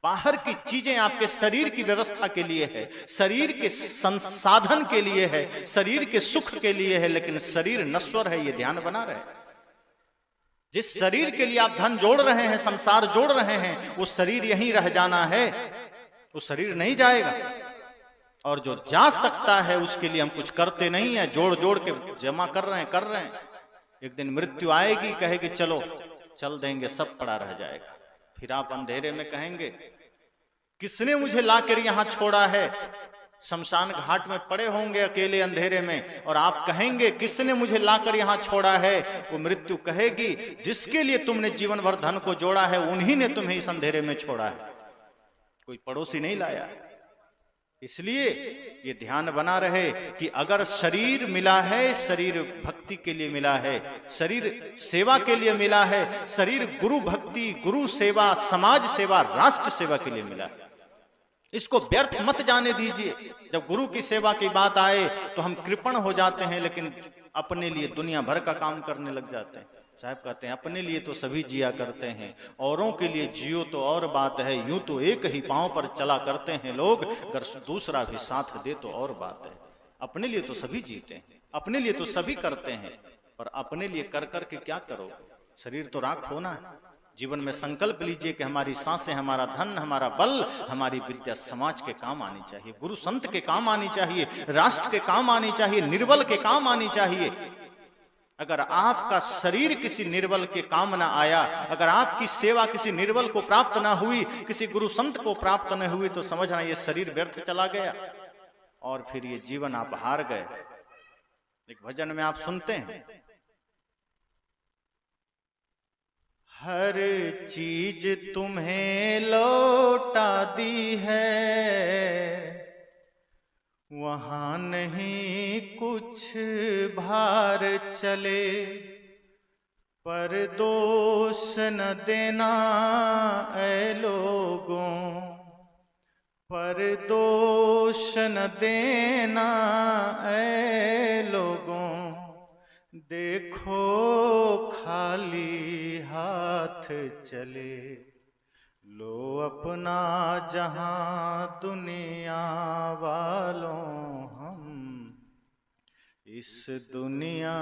बाहर की चीजें आपके शरीर की व्यवस्था के लिए है, शरीर के संसाधन के लिए है, शरीर के सुख के लिए है, लेकिन शरीर नश्वर है, ये ध्यान बना रहे। जिस शरीर के लिए आप धन जोड़ रहे हैं, संसार जोड़ रहे हैं, वो शरीर यहीं रह जाना है, वो शरीर नहीं जाएगा। और जो जा सकता है उसके लिए हम कुछ करते नहीं है, जोड़ जोड़ के जमा कर रहे हैं। एक दिन मृत्यु आएगी, कहेगी चलो चल देंगे, सब पड़ा रह जाएगा। फिर आप अंधेरे में कहेंगे किसने मुझे लाकर यहां छोड़ा है। शमशान घाट में पड़े होंगे अकेले अंधेरे में, और आप कहेंगे किसने मुझे लाकर यहां छोड़ा है। वो मृत्यु कहेगी जिसके लिए तुमने जीवन भर धन को जोड़ा है, उन्हीं ने तुम्हें इस अंधेरे में छोड़ा है, कोई पड़ोसी नहीं लाया। इसलिए ये ध्यान बना रहे कि अगर शरीर मिला है, शरीर भक्ति के लिए मिला है, शरीर सेवा के लिए मिला है, शरीर गुरु भक्ति, गुरु सेवा, समाज सेवा, राष्ट्र सेवा के लिए मिला है। इसको व्यर्थ मत जाने दीजिए। जब गुरु की सेवा की बात आए तो हम कृपण हो जाते हैं, लेकिन अपने लिए दुनिया भर का काम करने लग जाते हैं। साहब कहते हैं अपने लिए तो सभी जिया करते हैं, औरों के लिए जियो तो और बात है। यूं तो एक ही पांव पर चला करते हैं लोग, अगर दूसरा भी साथ दे तो और बात है। अपने लिए तो सभी जीते हैं, अपने लिए तो सभी करते हैं, पर अपने लिए कर कर के क्या करोगे? शरीर तो राख होना है। जीवन में संकल्प लीजिए कि हमारी सांसें, हमारा धन, हमारा बल, हमारी विद्या समाज के काम आनी चाहिए, गुरु संत के काम आनी चाहिए, राष्ट्र के काम आनी चाहिए, निर्बल के काम आनी चाहिए। अगर आपका शरीर किसी निर्बल के काम ना आया, अगर आपकी सेवा किसी निर्बल को प्राप्त ना हुई, किसी गुरु संत को प्राप्त न हुई, तो समझना ये शरीर व्यर्थ चला गया और फिर ये जीवन आप हार गए। एक भजन में आप सुनते हैं, हर चीज तुम्हें लौटा दी है, वहां नहीं कुछ भार चले, पर दोष न देना ऐ लोगों, पर दोष न देना ऐ लोगों, देखो खाली हाथ चले, लो अपना जहां दुनिया वालों, हम इस दुनिया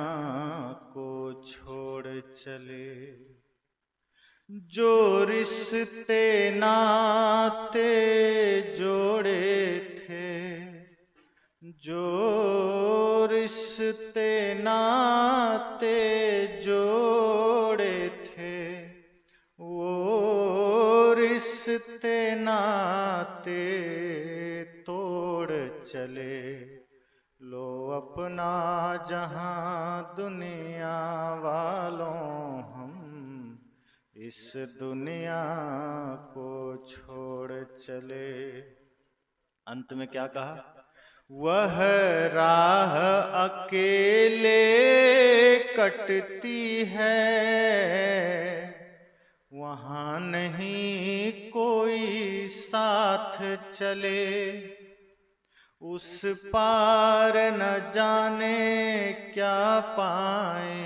को छोड़ चले। जो रिश्ते नाते जोड़े थे, जो रिश्ते नाते जोड़े थे, वो रिश्ते नाते तोड़ चले, लो अपना जहां दुनिया वालों, हम इस दुनिया को छोड़ चले। अंत में क्या कहा? वह राह अकेले कटती है, वहां नहीं कोई साथ चले, उस पार न जाने क्या पाए,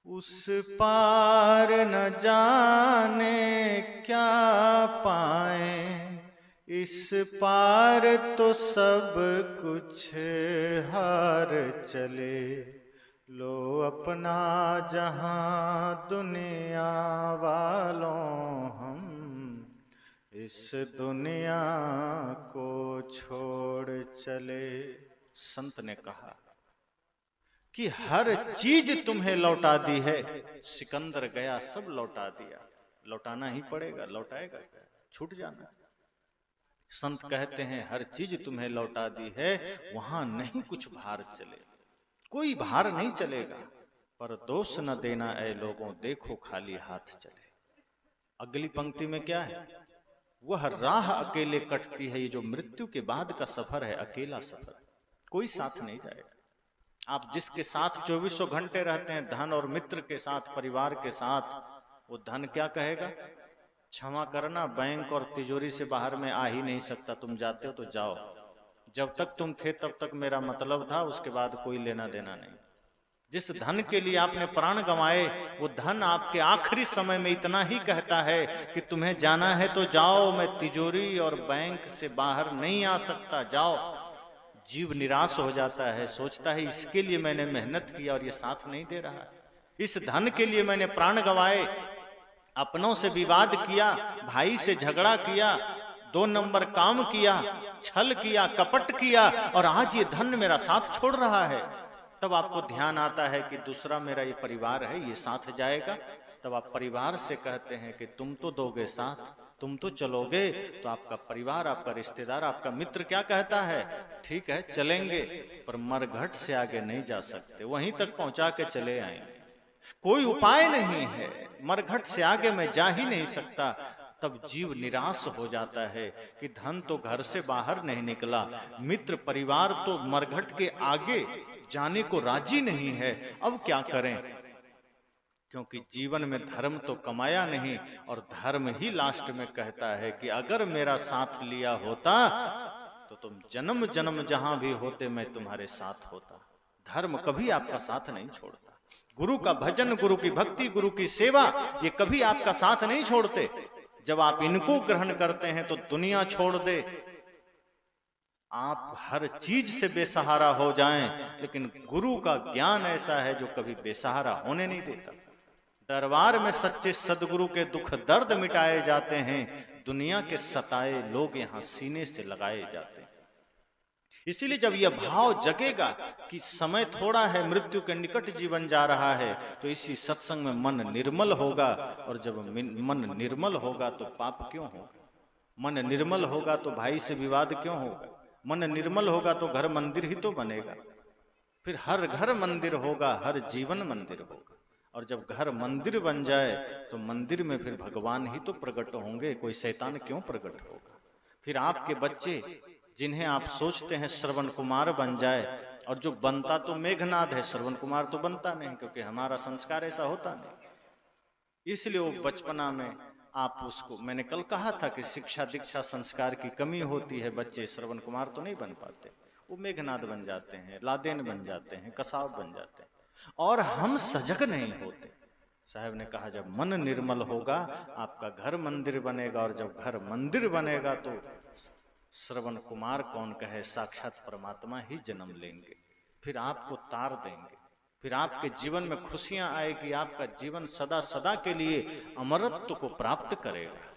उस पार न जाने क्या पाए, इस पार तो सब कुछ हार चले, लो अपना जहां दुनिया वालों, हम इस दुनिया को छोड़ चले। संत ने कहा कि हर चीज तुम्हें लौटा दी है, सिकंदर गया सब लौटा दिया, लौटाना ही पड़ेगा, लौटाएगा क्या, छूट जाना। संत कहते हैं हर चीज तुम्हें लौटा दी है, वहां नहीं कुछ भार चले, कोई भार नहीं चलेगा, पर दोष न देना ऐ लोगों, देखो खाली हाथ चले। अगली पंक्ति में क्या है? वह राह अकेले कटती है। ये जो मृत्यु के बाद का सफर है, अकेला सफर, कोई साथ नहीं जाएगा। आप जिसके साथ 2400 घंटे रहते हैं, धन और मित्र के साथ, परिवार के साथ, वो धन क्या कहेगा? क्षमा करना, बैंक और तिजोरी से बाहर में आ ही नहीं सकता, तुम जाते हो तो जाओ, जब तक तुम थे तब तक मेरा मतलब था, उसके बाद कोई लेना देना नहीं। जिस धन के लिए आपने प्राण गंवाए, वो धन आपके आखिरी समय में इतना ही कहता है कि तुम्हें जाना है तो जाओ, मैं तिजोरी और बैंक से बाहर नहीं आ सकता, जाओ। जीव निराश हो जाता है, सोचता है इसके लिए मैंने मेहनत की और ये साथ नहीं दे रहा है, इस धन के लिए मैंने प्राण गंवाए, अपनों से विवाद किया, भाई से झगड़ा किया, 2 नंबर काम किया, छल किया, कपट किया, और आज ये धन मेरा साथ छोड़ रहा है। तब आपको ध्यान आता है कि दूसरा मेरा ये परिवार है, ये साथ जाएगा। तब आप परिवार से कहते हैं कि तुम तो दोगे साथ, तुम तो चलोगे। तो आपका परिवार, आपका रिश्तेदार, आपका मित्र क्या कहता है? ठीक है चलेंगे, पर मरघट से आगे नहीं जा सकते, वहीं तक पहुंचा के चले आएंगे, कोई उपाय नहीं है, मरघट से आगे मैं जा ही नहीं सकता। तब जीव निराश हो जाता है कि धन तो घर से बाहर नहीं निकला, मित्र परिवार तो मरघट के आगे जाने को राजी नहीं है, अब क्या करें? क्योंकि जीवन में धर्म तो कमाया नहीं, और धर्म ही लास्ट में कहता है कि अगर मेरा साथ लिया होता तो तुम जन्म जन्म जहां भी होते मैं तुम्हारे साथ होता। धर्म कभी आपका साथ नहीं छोड़ता। गुरु का भजन, गुरु की भक्ति, गुरु की सेवा, ये कभी आपका साथ नहीं छोड़ते। जब आप इनको ग्रहण करते हैं तो दुनिया छोड़ दे, आप हर चीज से बेसहारा हो जाएं, लेकिन गुरु का ज्ञान ऐसा है जो कभी बेसहारा होने नहीं देता। दरबार में सच्चे सदगुरु के दुख दर्द मिटाए जाते हैं, दुनिया के सताए लोग यहाँ सीने से लगाए जाते हैं। इसीलिए जब यह भाव जगेगा कि समय थोड़ा है, मृत्यु के निकट जीवन जा रहा है, तो इसी सत्संग में मन निर्मल होगा। और जब मन निर्मल होगा तो पाप क्यों होगा? मन निर्मल होगा तो भाई से विवाद क्यों होगा? मन निर्मल होगा तो घर मंदिर ही तो बनेगा। फिर हर घर मंदिर होगा, हर जीवन मंदिर होगा। और जब घर मंदिर बन जाए तो मंदिर में फिर भगवान ही तो प्रकट होंगे, कोई शैतान क्यों प्रकट होगा? फिर आपके बच्चे जिन्हें आप सोचते हैं श्रवण कुमार बन जाए, और जो बनता तो मेघनाद है, श्रवण कुमार तो बनता नहीं, क्योंकि हमारा संस्कार ऐसा होता नहीं। इसलिए वो बचपना में आप उसको, मैंने कल कहा था कि शिक्षा दीक्षा संस्कार की कमी होती है, बच्चे श्रवण कुमार तो नहीं बन पाते, वो मेघनाद बन जाते हैं, लादेन बन जाते हैं, कसाब बन जाते हैं, और हम सजग नहीं होते। साहब ने कहा जब मन निर्मल होगा आपका घर मंदिर बनेगा, और जब घर मंदिर बनेगा तो श्रवण कुमार कौन कहे, साक्षात परमात्मा ही जन्म लेंगे, फिर आपको तार देंगे, फिर आपके जीवन में खुशियां आएगी, आपका जीवन सदा सदा के लिए अमरत्व को प्राप्त करेगा।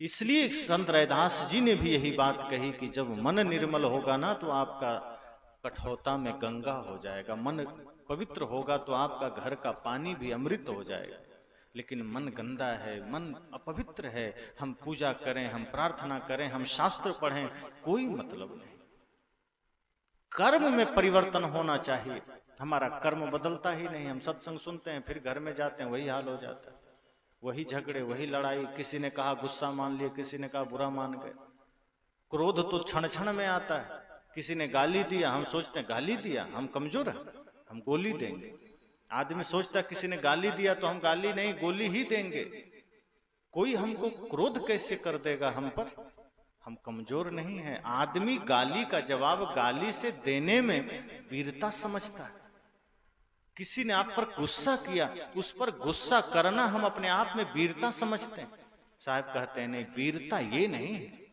इसलिए संत रैदास जी ने भी यही बात कही कि जब मन निर्मल होगा ना तो आपका कठौता में गंगा हो जाएगा, मन पवित्र होगा तो आपका घर का पानी भी अमृत हो जाएगा। लेकिन मन गंदा है, मन अपवित्र है, हम पूजा करें, हम प्रार्थना करें, हम शास्त्र पढ़ें, कोई मतलब नहीं। कर्म में परिवर्तन होना चाहिए, हमारा कर्म बदलता ही नहीं। हम सत्संग सुनते हैं, फिर घर में जाते हैं, वही हाल हो जाता है, वही झगड़े, वही लड़ाई। किसी ने कहा गुस्सा मान लिया, किसी ने कहा बुरा मान गए। क्रोध तो क्षण क्षण में आता है। किसी ने गाली दिया, हम सोचते हैं गाली दिया, हम कमजोर हैं, हम गोली देंगे। आदमी सोचता है किसी ने गाली दिया तो हम गाली नहीं, गोली ही देंगे। कोई हमको क्रोध कैसे कर देगा हम पर? हम कमजोर नहीं हैं। आदमी गाली का जवाब गाली से देने में वीरता समझता है। किसी ने आप पर गुस्सा किया, उस पर गुस्सा करना हम अपने आप में वीरता समझते हैं। साहब कहते हैं नहीं, वीरता ये नहीं है,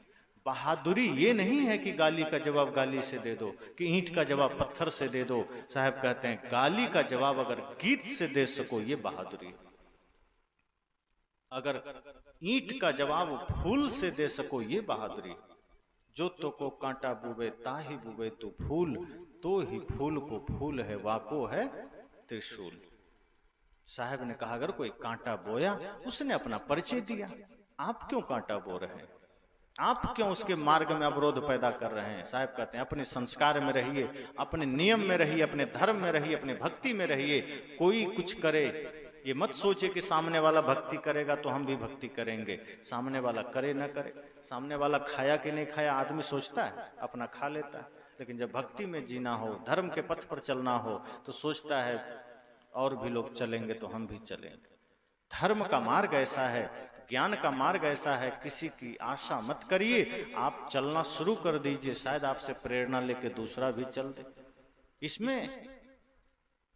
बहादुरी ये नहीं है कि गाली का जवाब गाली से दे दो, कि ईंट का जवाब पत्थर से दे दो। साहब कहते हैं गाली का जवाब अगर गीत से दे सको ये बहादुरी है, अगर ईंट का जवाब फूल से दे सको ये बहादुरी। जो तो को कांटा बुबे ताही बुबे तू फूल, तो ही फूल को फूल है वाको है त्रिशूल। साहब ने कहा अगर कोई कांटा बोया उसने अपना परिचय दिया, आप क्यों कांटा बो रहे हैं? आप क्यों उसके मार्ग में अवरोध पैदा कर रहे हैं? साहब कहते हैं अपने संस्कार में रहिए, अपने नियम में रहिए, अपने धर्म में रहिए, अपने भक्ति में रहिए। कोई कुछ करे ये मत सोचे कि सामने वाला भक्ति करेगा तो हम भी भक्ति करेंगे। सामने वाला करे ना करे, सामने वाला खाया कि नहीं खाया आदमी सोचता है, अपना खा लेता है। लेकिन जब भक्ति में जीना हो, धर्म के पथ पर चलना हो, तो सोचता है और भी लोग चलेंगे तो हम भी चलेंगे। धर्म का मार्ग ऐसा है, ज्ञान का मार्ग ऐसा है, किसी की आशा मत करिए, आप चलना शुरू कर दीजिए, शायद आपसे प्रेरणा लेके दूसरा भी चल दे। इसमें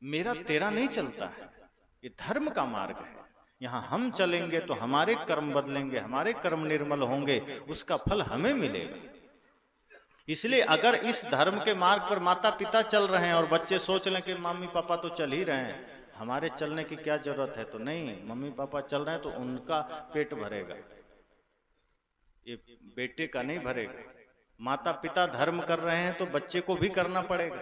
मेरा तेरा नहीं चलता है, ये धर्म का मार्ग है। यहाँ हम चलेंगे तो हमारे कर्म बदलेंगे, हमारे कर्म निर्मल होंगे, उसका फल हमें मिलेगा। इसलिए अगर इस धर्म के मार्ग पर माता पिता चल रहे हैं और बच्चे सोच लें कि मम्मी पापा तो चल ही रहे हैं, हमारे चलने की क्या जरूरत है, तो नहीं, मम्मी पापा चल रहे हैं तो उनका पेट भरेगा, ये बेटे का नहीं भरेगा। माता पिता धर्म कर रहे हैं तो बच्चे को भी करना पड़ेगा।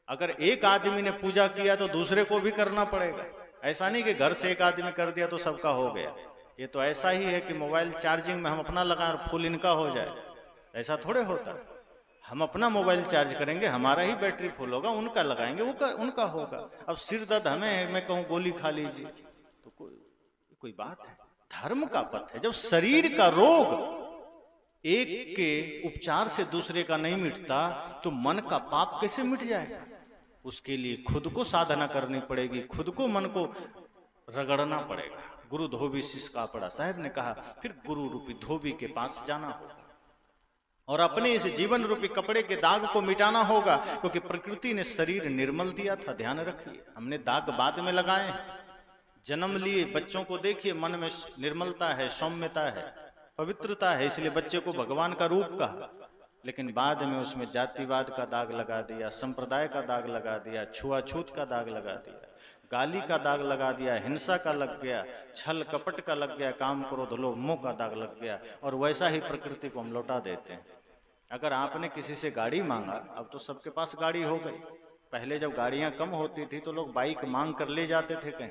अगर एक आदमी ने पूजा किया तो दूसरे को भी करना पड़ेगा। ऐसा नहीं कि घर से एक आदमी कर दिया तो सबका हो गया। ये तो ऐसा ही है कि मोबाइल चार्जिंग में हम अपना लगाएं और फुल इनका हो जाए, ऐसा थोड़े होता है। हम अपना मोबाइल चार्ज करेंगे, हमारा ही बैटरी फुल होगा, उनका लगाएंगे वो उनका होगा। अब सिर दर्द हमें है, मैं कहूँ गोली खा लीजिए तो कोई बात है? धर्म का पथ है। जब शरीर का रोग एक के उपचार से दूसरे का नहीं मिटता तो मन का पाप कैसे मिट जाएगा? उसके लिए खुद को साधना करनी पड़ेगी, खुद को मन को रगड़ना पड़ेगा। गुरु धोबी शिष्य का पड़ा, साहब ने कहा फिर गुरु रूपी धोबी के पास जाना होगा और अपने इस जीवन रूपी कपड़े के दाग को मिटाना होगा, क्योंकि प्रकृति ने शरीर निर्मल दिया था। ध्यान रखिए, हमने दाग बाद में लगाए। जन्म लिए बच्चों को देखिए, मन में निर्मलता है, सौम्यता है, पवित्रता है, इसलिए बच्चे को भगवान का रूप कहा। लेकिन बाद में उसमें जातिवाद का दाग लगा दिया, संप्रदाय का दाग लगा दिया, छुआछूत का दाग लगा दिया, गाली का दाग लगा दिया, हिंसा का लग गया, छल कपट का लग गया, काम क्रोध लोभ मोह का दाग लग गया। और वैसा ही प्रकृति को हम लौटा देते हैं। अगर आपने किसी से गाड़ी मांगा, अब तो सबके पास गाड़ी हो गई, पहले जब गाड़ियां कम होती थी तो लोग बाइक मांग कर ले जाते थे कहीं,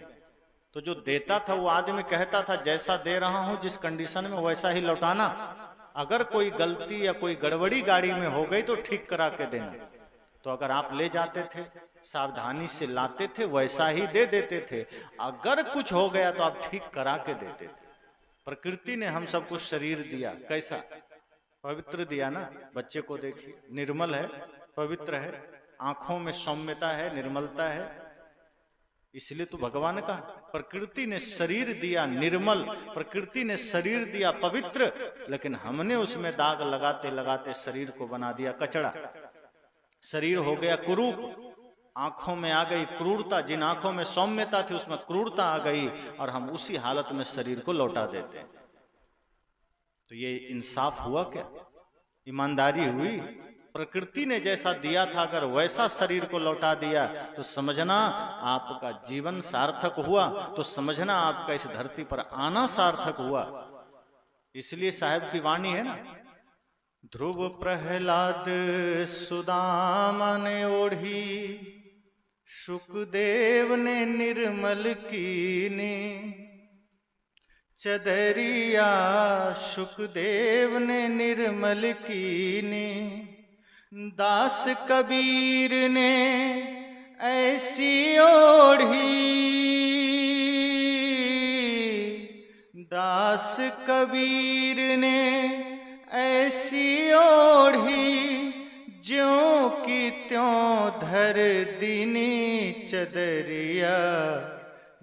तो जो देता था वो आदमी कहता था जैसा दे रहा हूं जिस कंडीशन में वैसा ही लौटाना। अगर कोई गलती या कोई गड़बड़ी गाड़ी में हो गई तो ठीक करा के देना। तो अगर आप ले जाते थे, सावधानी से लाते थे, वैसा ही दे देते थे। अगर कुछ हो गया तो आप ठीक करा के देते थे। प्रकृति ने हम सबको शरीर दिया, कैसा पवित्र दिया ना। बच्चे को देखिए, निर्मल है, पवित्र है, आंखों में सौम्यता है, निर्मलता है। इसलिए तो भगवान का प्रकृति ने शरीर दिया निर्मल, प्रकृति ने शरीर दिया पवित्र, लेकिन हमने उसमें दाग लगाते लगाते शरीर को बना दिया कचड़ा। शरीर हो गया कुरूप, आंखों में आ गई क्रूरता, जिन आंखों में सौम्यता थी उसमें क्रूरता आ गई, और हम उसी हालत में शरीर को लौटा देते हैं। तो ये इंसाफ हुआ क्या? ईमानदारी हुई? प्रकृति ने जैसा दिया था अगर वैसा शरीर को लौटा दिया तो समझना आपका जीवन सार्थक हुआ, तो समझना आपका इस धरती पर आना सार्थक हुआ। इसलिए साहब की वाणी है ना, ध्रुव प्रहलाद सुदामा ने ओढ़ी, शुकदेव ने निर्मल कीनी, चदरिया शुकदेव ने निर्मल कीनी, दास कबीर ने ऐसी ओढ़ी, दास कबीर ने ऐसी ओढ़ी, ज्यों की त्यों धर दीनी चदरिया,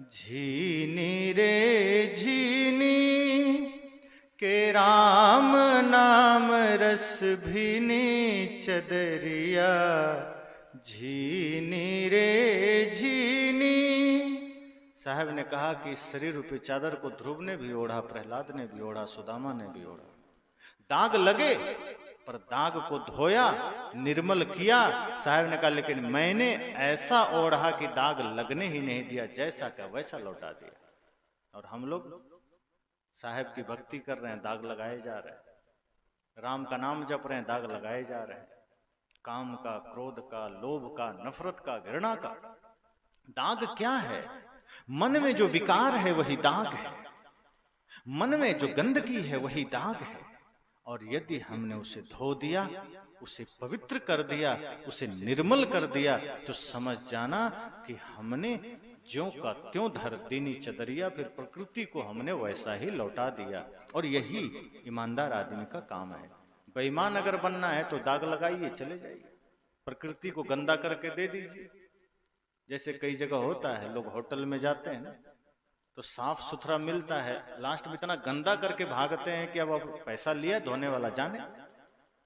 झीनी रे झीनी के राम नाम रस भीनी चदरिया, झीनी रे झीनी। साहब ने कहा कि इस शरीर रूपी चादर को ध्रुव ने भी ओढ़ा, प्रहलाद ने भी ओढ़ा, सुदामा ने भी ओढ़ा। दाग लगे पर दाग को धोया, निर्मल किया। साहब ने कहा लेकिन मैंने ऐसा ओढ़ा कि दाग लगने ही नहीं दिया, जैसा का वैसा लौटा दिया। और हम लोग साहब की भक्ति कर रहे हैं, दाग लगाए जा रहे हैं। राम का नाम जप रहे हैं, दाग लगाए जा रहे हैं। काम का, क्रोध का, लोभ का, नफरत का, घृणा का। दाग क्या है? मन में जो विकार है वही दाग है, मन में जो गंदगी है वही दाग है। और यदि हमने उसे धो दिया, उसे पवित्र कर दिया, उसे निर्मल कर दिया, तो समझ जाना कि हमने ज्यों का त्यों धर दीनी चदरिया, फिर प्रकृति को हमने वैसा ही लौटा दिया। और यही ईमानदार आदमी का काम है। बेईमान अगर बनना है तो दाग लगाइए, चले जाइए। प्रकृति को गंदा करके दे दीजिए। जैसे कई जगह होता है, लोग होटल में जाते हैं ना तो साफ सुथरा मिलता है, लास्ट में इतना गंदा करके भागते हैं कि अब पैसा लिया धोने वाला जाने।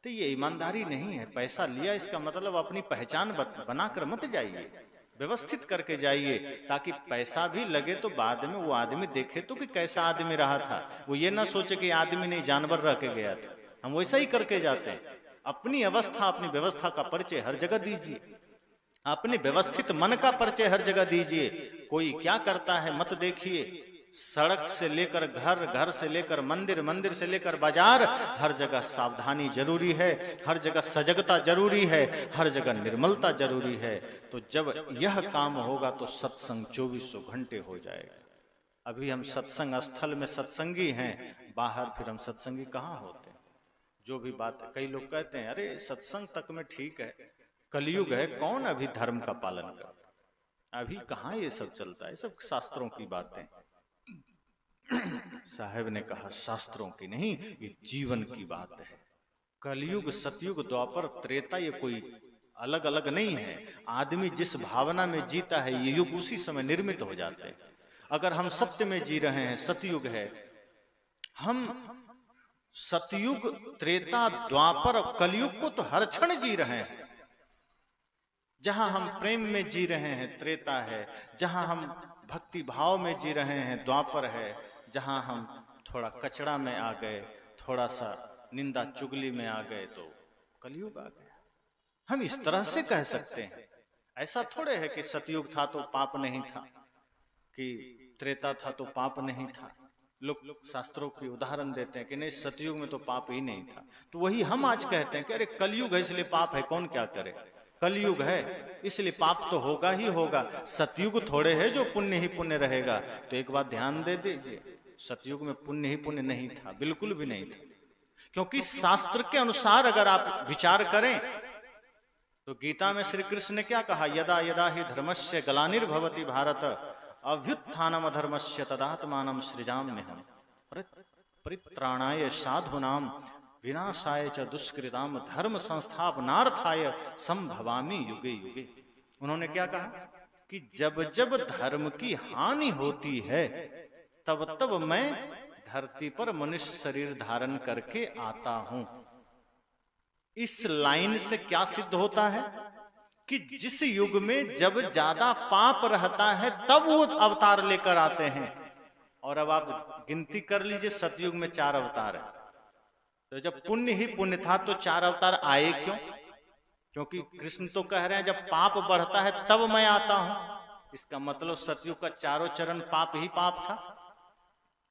तो ये ईमानदारी नहीं है। पैसा लिया इसका मतलब अपनी पहचान बनाकर मत जाइए, व्यवस्थित करके जाइए, ताकि पैसा भी लगे तो बाद में वो आदमी देखे तो कि कैसा आदमी रहा था। वो ये ना सोचे कि आदमी नहीं जानवर रह के गया था। हम वैसा ही करके जाते हैं। अपनी अवस्था, अपनी व्यवस्था का परिचय हर जगह दीजिए, अपने व्यवस्थित मन का परिचय हर जगह दीजिए। कोई क्या करता है मत देखिए। सड़क से लेकर घर, घर से लेकर मंदिर, मंदिर से लेकर बाजार, हर जगह सावधानी जरूरी है, हर जगह सजगता जरूरी है, हर जगह निर्मलता जरूरी है। तो जब यह काम होगा तो सत्संग 2400 घंटे हो जाएगा। अभी हम सत्संग स्थल में सत्संगी हैं, बाहर फिर हम सत्संगी कहाँ होते हैं। जो भी बात है, कई लोग कहते हैं अरे सत्संग तक में ठीक है, कलयुग है, कौन अभी धर्म का पालन करता। अभी कहाँ ये सब चलता है, सब शास्त्रों की बातें। साहब ने कहा शास्त्रों की नहीं, ये जीवन की बात है। कलयुग, सतयुग, द्वापर, त्रेता ये कोई अलग अलग नहीं है। आदमी जिस भावना में जीता है ये युग उसी समय निर्मित हो जाते हैं। अगर हम सत्य में जी रहे हैं, सतयुग है, हम सतयुग, त्रेता, द्वापर, कलयुग को तो हर क्षण जी रहे हैं। जहां हम प्रेम में जी रहे हैं त्रेता है, जहां हम भक्ति भाव में जी रहे हैं द्वापर है, जहां हम थोड़ा कचड़ा में आ गए, थोड़ा सा निंदा चुगली में आ गए तो कलयुग आ गया। हम इस तरह से कह सकते हैं। ऐसा थोड़े है कि सतयुग था तो पाप नहीं था, कि त्रेता था तो पाप नहीं था। लोग शास्त्रों की उदाहरण देते हैं कि नहीं सतयुग में तो पाप ही नहीं था। तो वही हम आज कहते हैं कि अरे कलयुग है इसलिए पाप है, कौन क्या करे। कलयुग है इसलिए पाप तो होगा ही होगा। सतयुग थोड़े है जो पुण्य ही पुण्य रहेगा। तो एक बात ध्यान दे दीजिए, सतयुग में पुण्य ही पुण्य नहीं था, बिल्कुल भी नहीं था। क्योंकि शास्त्र के अनुसार अगर आप विचार करें तो गीता में श्री कृष्ण ने क्या कहा, यदा यदा ही धर्मस्य ग्लानिर्भवति भारत अभ्युत्थानम अधर्मस्य तदात्मानं सृजाम्यहम् परित्राणाय साधूनां विनाशाय च दुष्कृताम धर्म संस्थापनार्थाय संभवामि युगे युगे। उन्होंने क्या कहा कि जब जब धर्म की हानि होती है तब तब मैं धरती पर मनुष्य शरीर धारण करके आता हूं। इस लाइन से क्या सिद्ध होता है कि जिस युग में जब ज्यादा पाप रहता है तब वो अवतार लेकर आते हैं। और अब आप गिनती कर लीजिए, सतयुग में 4 अवतार है। तो जब पुण्य ही पुण्य था तो 4 अवतार आए क्यों? क्योंकि कृष्ण तो कह रहे हैं जब पाप बढ़ता है तब मैं आता हूं। इसका मतलब सतयुग का चारों चरण पाप ही पाप था।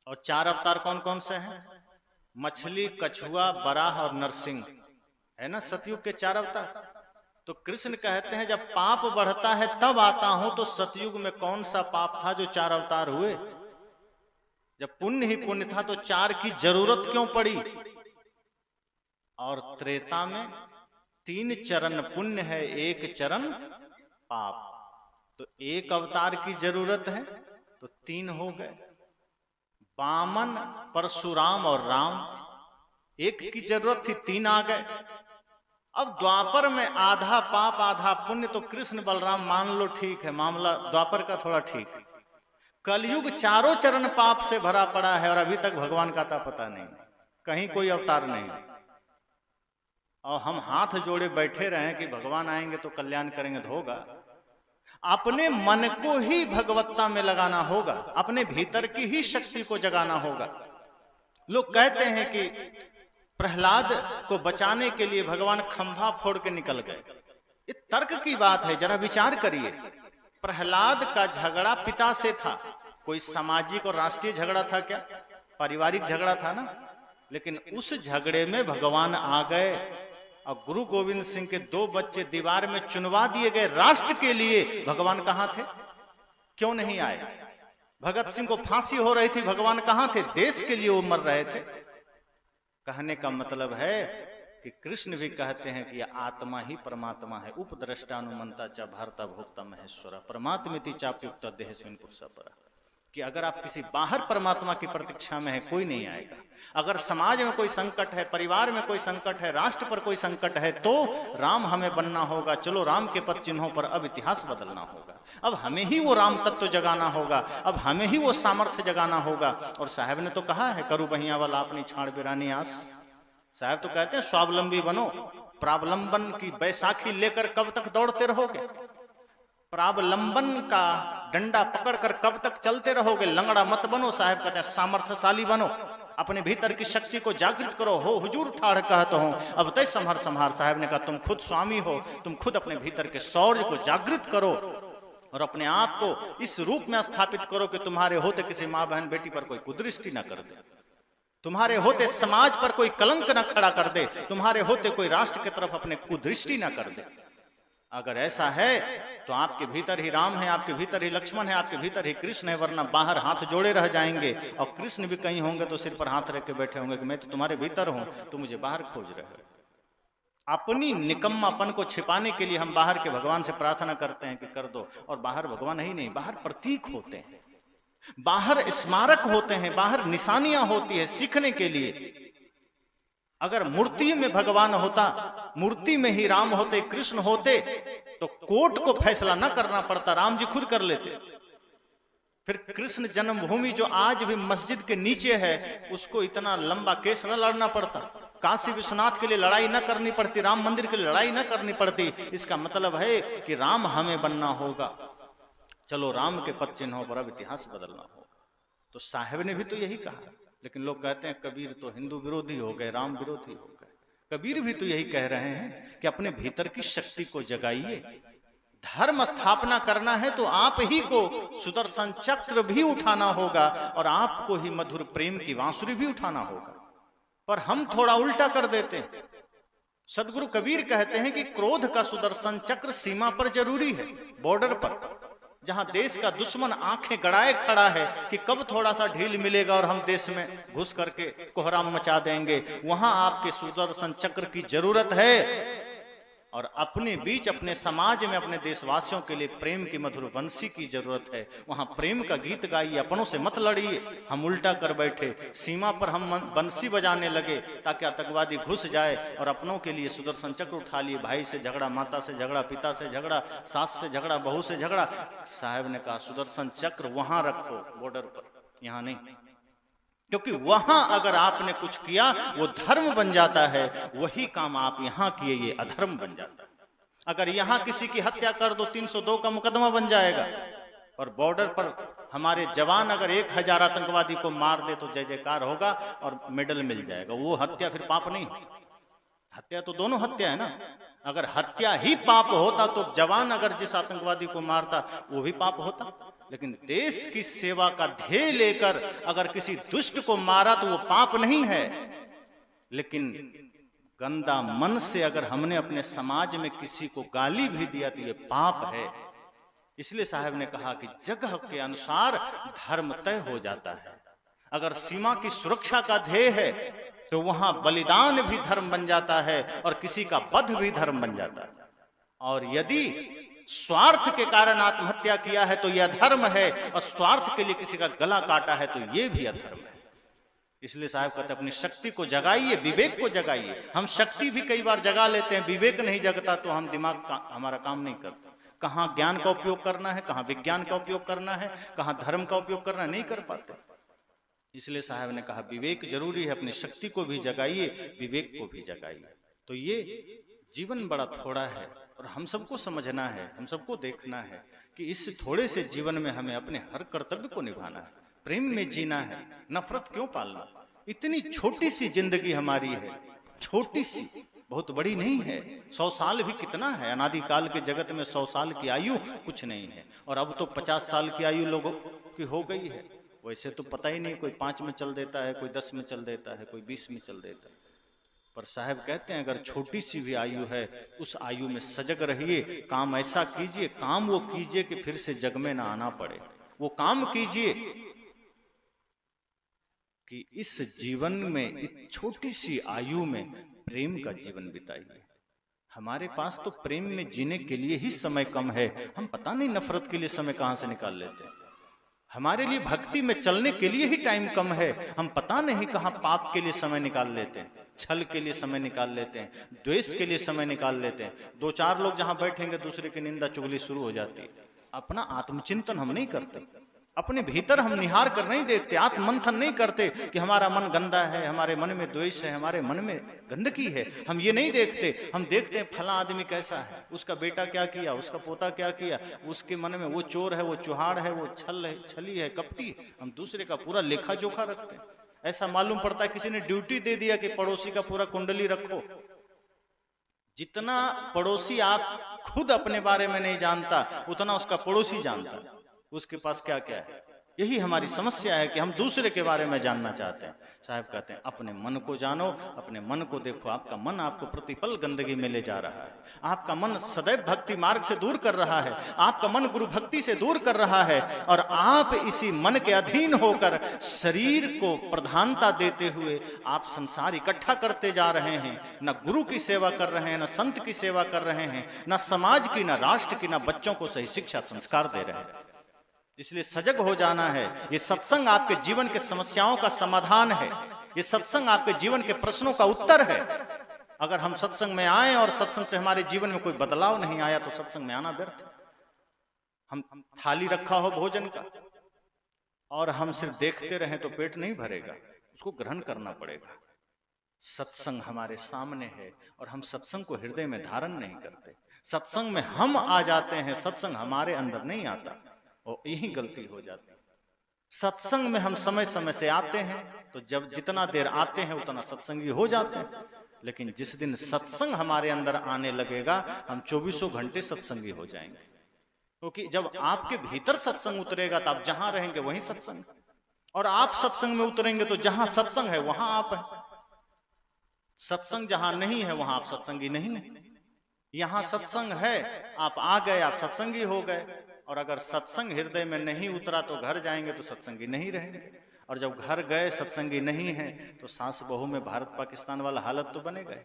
और 4 अवतार कौन कौन से हैं? मछली, कछुआ, बराह और नरसिंह, है ना सतयुग के 4 अवतार। तो कृष्ण कहते हैं जब पाप बढ़ता है तब आता हूं। तो सतयुग में कौन सा पाप था जो 4 अवतार हुए? जब पुण्य ही पुण्य था तो 4 की जरूरत क्यों पड़ी? और त्रेता में 3 चरण पुण्य है, 1 चरण पाप। तो 1 अवतार की जरूरत है तो 3 हो गए। वामन, परशुराम और राम, 1 की जरूरत थी, 3 आ गए। अब द्वापर में आधा पाप आधा पुण्य, तो कृष्ण बलराम मान लो ठीक है, मामला द्वापर का थोड़ा ठीक। कलयुग चारों चरण पाप से भरा पड़ा है और अभी तक भगवान का था पता नहीं, कहीं कोई अवतार नहीं। और हम हाथ जोड़े बैठे रहे कि भगवान आएंगे तो कल्याण करेंगे, तो होगा। अपने मन को ही भगवत्ता में लगाना होगा, अपने भीतर की ही शक्ति को जगाना होगा। लोग कहते हैं कि प्रहलाद को बचाने के लिए भगवान खंभा फोड़ के निकल गए। ये तर्क की बात है, जरा विचार करिए। प्रहलाद का झगड़ा पिता से था, कोई सामाजिक और राष्ट्रीय झगड़ा था क्या? पारिवारिक झगड़ा था ना। लेकिन उस झगड़े में भगवान आ गए और गुरु गोविंद सिंह के 2 बच्चे दीवार में चुनवा दिए गए राष्ट्र के लिए। भगवान कहां थे? क्यों नहीं आए? भगत सिंह को फांसी हो रही थी, भगवान कहां थे? देश के लिए वो मर रहे थे। कहने का मतलब है कि कृष्ण भी कहते हैं कि आत्मा ही परमात्मा है। उपद्रष्टानुमंता च भारता भोक्ता महेश्वर परमात्मेति चाप्युक्त देहस्मिन् पुरुषः परः। कि अगर आप किसी बाहर परमात्मा की प्रतीक्षा में है, कोई नहीं आएगा। अगर समाज में कोई संकट है, परिवार में कोई संकट है, राष्ट्र पर कोई संकट है, तो राम हमें बनना होगा। चलो राम के पद चिन्हों पर अब इतिहास बदलना होगा, अब हमें ही वो राम तत्व जगाना होगा, अब हमें ही वो सामर्थ्य जगाना होगा। और साहब ने तो कहा है, करू बहिया वाला अपनी छाड़ बिरानी आस। साहब तो कहते हैं स्वावलंबी बनो, प्रावलंबन की बैसाखी लेकर कब तक दौड़ते रहोगे? प्रावलंबन का डंडा पकड़कर कब तक चलते रहोगे? लंगड़ा मत बनो। साहब कहते हैं सामर्थ्यशाली बनो, अपने भीतर की शक्ति को जागृत करो। हो हुजूर ठाड़ कहता हूं, अब तय संहार संहार। साहब ने कहा तुम खुद स्वामी हो, तुम खुद अपने भीतर के शौर्य को जागृत करो और अपने आप को इस रूप में स्थापित करो कि तुम्हारे होते किसी माँ बहन बेटी पर कोई कुदृष्टि ना कर दे, तुम्हारे होते समाज पर कोई कलंक ना खड़ा कर दे, तुम्हारे होते कोई राष्ट्र की तरफ अपने कुदृष्टि ना कर दे। अगर ऐसा है तो आपके भीतर ही राम है, आपके भीतर ही लक्ष्मण है, आपके भीतर ही कृष्ण है, वरना बाहर हाथ जोड़े रह जाएंगे। और कृष्ण भी कहीं होंगे तो सिर पर हाथ रख के बैठे होंगे कि मैं तो तुम्हारे भीतर हूं, तो मुझे बाहर खोज रहे हो। अपनी निकम्मापन को छिपाने के लिए हम बाहर के भगवान से प्रार्थना करते हैं कि कर दो, और बाहर भगवान ही नहीं, बाहर प्रतीक होते हैं, बाहर स्मारक होते हैं, बाहर निशानियां होती है सीखने के लिए। अगर मूर्ति में भगवान होता, मूर्ति में ही राम होते, कृष्ण होते, तो कोर्ट को फैसला न करना पड़ता, राम जी खुद कर लेते। फिर कृष्ण जन्मभूमि जो आज भी मस्जिद के नीचे है, उसको इतना लंबा केस न लड़ना पड़ता, काशी विश्वनाथ के लिए लड़ाई न करनी पड़ती, राम मंदिर के लिए लड़ाई न करनी पड़ती। इसका मतलब है कि राम हमें बनना होगा। चलो राम के पद चिन्हों पर अब इतिहास बदलना होगा। तो साहब ने भी तो यही कहा, लेकिन लोग कहते हैं कबीर तो हिंदू विरोधी हो गए, राम विरोधी हो गए। कबीर भी तो यही कह रहे हैं कि अपने भीतर की शक्ति को जगाइए। धर्म स्थापना करना है तो आप ही को सुदर्शन चक्र भी उठाना होगा और आपको ही मधुर प्रेम की बांसुरी भी उठाना होगा। पर हम थोड़ा उल्टा कर देते हैं। सदगुरु कबीर कहते हैं कि क्रोध का सुदर्शन चक्र सीमा पर जरूरी है, बॉर्डर पर, जहां देश का दुश्मन आंखें गड़ाए खड़ा है कि कब थोड़ा सा ढील मिलेगा और हम देश में घुस करके कोहराम मचा देंगे, वहां आपके सुदर्शन चक्र की जरूरत है। और अपने बीच, अपने समाज में, अपने देशवासियों के लिए प्रेम की मधुर बंसी की जरूरत है। वहां प्रेम का गीत गाइए, अपनों से मत लड़िए। हम उल्टा कर बैठे, सीमा पर हम बंसी बजाने लगे ताकि आतंकवादी घुस जाए, और अपनों के लिए सुदर्शन चक्र उठा लिए। भाई से झगड़ा, माता से झगड़ा, पिता से झगड़ा, सास से झगड़ा, बहू से झगड़ा। साहब ने कहा सुदर्शन चक्र वहां रखो, बॉर्डर पर, यहां नहीं, क्योंकि वहां अगर आपने कुछ किया वो धर्म बन जाता है, वही काम आप यहां किए ये अधर्म बन जाता है। अगर यहां किसी की हत्या कर दो 302 का मुकदमा बन जाएगा, और बॉर्डर पर हमारे जवान अगर 1000 आतंकवादी को मार दे तो जय जयकार होगा और मेडल मिल जाएगा। वो हत्या फिर पाप नहीं, हत्या तो दोनों हत्या है ना। अगर हत्या ही पाप होता तो जवान अगर जिस आतंकवादी को मारता वो भी पाप होता। लेकिन देश की सेवा का ध्येय लेकर अगर किसी दुष्ट को मारा तो वो पाप नहीं है। लेकिन गंदा मन से अगर हमने अपने समाज में किसी को गाली भी दिया तो ये पाप है। इसलिए साहब ने कहा कि जगह के अनुसार धर्म तय हो जाता है। अगर सीमा की सुरक्षा का ध्येय है तो वहां बलिदान भी धर्म बन जाता है और किसी का वध भी धर्म बन जाता है। और यदि स्वार्थ के कारण आत्महत्या किया है तो यह अधर्म है, और स्वार्थ के लिए किसी का गला काटा है तो यह भी अधर्म है। इसलिए साहब कहते हैं अपनी शक्ति को जगाइए, विवेक को जगाइए। हम शक्ति भी कई बार जगा लेते हैं, विवेक नहीं जगता तो हम दिमाग का हमारा काम नहीं करता। कहाँ ज्ञान का उपयोग करना है, कहाँ विज्ञान का उपयोग करना है, कहाँ धर्म का उपयोग करना है, नहीं कर पाते। इसलिए साहब ने कहा विवेक जरूरी है, अपनी शक्ति को भी जगाइए, विवेक को भी जगाइए। तो ये जीवन बड़ा थोड़ा है और हम सबको समझना है, हम सबको देखना है कि इस थोड़े से जीवन में हमें अपने हर कर्तव्य को निभाना है, प्रेम में जीना है, नफरत क्यों पालना। इतनी छोटी सी जिंदगी हमारी है, छोटी सी, बहुत बड़ी नहीं है। 100 साल भी कितना है, अनादिकाल के जगत में 100 साल की आयु कुछ नहीं है। और अब तो 50 साल की आयु लोगों की हो गई है। वैसे तो पता ही नहीं, कोई 5 में चल देता है, कोई 10 में चल देता है, कोई 20 में चल देता है। पर साहब कहते हैं अगर छोटी सी भी आयु है, उस आयु में सजग रहिए, काम ऐसा कीजिए, काम वो कीजिए कि फिर से जग में ना आना पड़े। वो काम कीजिए कि इस जीवन में, इस छोटी सी आयु में प्रेम का जीवन बिताइए। हमारे पास तो प्रेम में जीने के लिए ही समय कम है, हम पता नहीं नफरत के लिए समय कहां से निकाल लेते हैं। हमारे लिए भक्ति में चलने के लिए ही टाइम कम है। हम पता नहीं कहाँ पाप के लिए समय निकाल लेते हैं, छल के लिए समय निकाल लेते हैं, द्वेष के लिए समय निकाल लेते हैं। दो चार लोग जहां बैठेंगे दूसरे की निंदा चुगली शुरू हो जाती है। अपना आत्मचिंतन हम नहीं करते, अपने भीतर हम निहार कर नहीं देखते, आत्ममंथन नहीं करते कि हमारा मन गंदा है, हमारे मन में द्वेष है, हमारे मन में गंदगी है। हम ये नहीं देखते। हम देखते हैं फला आदमी कैसा है, उसका बेटा क्या किया, उसका पोता क्या किया, उसके मन में वो चोर है, वो चुहाड़ है, वो छली है, कपटी। हम दूसरे का पूरा लेखा जोखा रखते हैं। ऐसा मालूम पड़ता है किसी ने ड्यूटी दे दिया कि पड़ोसी का पूरा कुंडली रखो। जितना पड़ोसी आप खुद अपने बारे में नहीं जानता उतना उसका पड़ोसी जानता, उसके पास क्या क्या है। यही हमारी समस्या है कि हम दूसरे के बारे में जानना चाहते हैं। साहब कहते हैं अपने मन को जानो, अपने मन को देखो। आपका मन आपको प्रतिपल गंदगी में ले जा रहा है, आपका मन सदैव भक्ति मार्ग से दूर कर रहा है, आपका मन गुरु भक्ति से दूर कर रहा है। और आप इसी मन के अधीन होकर शरीर को प्रधानता देते हुए आप संसार इकट्ठा करते जा रहे हैं। न गुरु की सेवा कर रहे हैं, न संत की सेवा कर रहे हैं, न समाज की, न राष्ट्र की, न बच्चों को सही शिक्षा संस्कार दे रहे हैं। इसलिए सजग हो जाना है। ये सत्संग आपके जीवन के समस्याओं का समाधान है, ये सत्संग आपके जीवन के प्रश्नों का उत्तर है। अगर हम सत्संग में आए और सत्संग से हमारे जीवन में कोई बदलाव नहीं आया तो सत्संग में आना व्यर्थ। हम थाली रखा हो भोजन का और हम सिर्फ देखते रहें तो पेट नहीं भरेगा, उसको ग्रहण करना पड़ेगा। सत्संग हमारे सामने है और हम सत्संग को हृदय में धारण नहीं करते। सत्संग में हम आ जाते हैं, सत्संग हमारे अंदर नहीं आता, और यही गलती हो जाती है। सत्संग में हम समय समय से आते हैं तो जब जितना देर आते हैं उतना सत्संगी हो जाते हैं। लेकिन जिस दिन सत्संग हमारे अंदर आने लगेगा हम 24 घंटे सत्संगी हो जाएंगे। क्योंकि जब आपके भीतर सत्संग उतरेगा तो आप जहां रहेंगे वहीं सत्संग, और आप सत्संग में उतरेंगे तो जहां सत्संग है वहां आप हैं। सत्संग जहां नहीं है वहां आप सत्संगी नहीं है। यहां सत्संग है, आप आ गए, आप सत्संगी हो गए। और अगर सत्संग हृदय में नहीं उतरा तो घर जाएंगे तो सत्संगी नहीं रहेंगे। और जब घर गए सत्संगी नहीं है तो सास बहू में भारत पाकिस्तान वाला हालत तो बनेगा।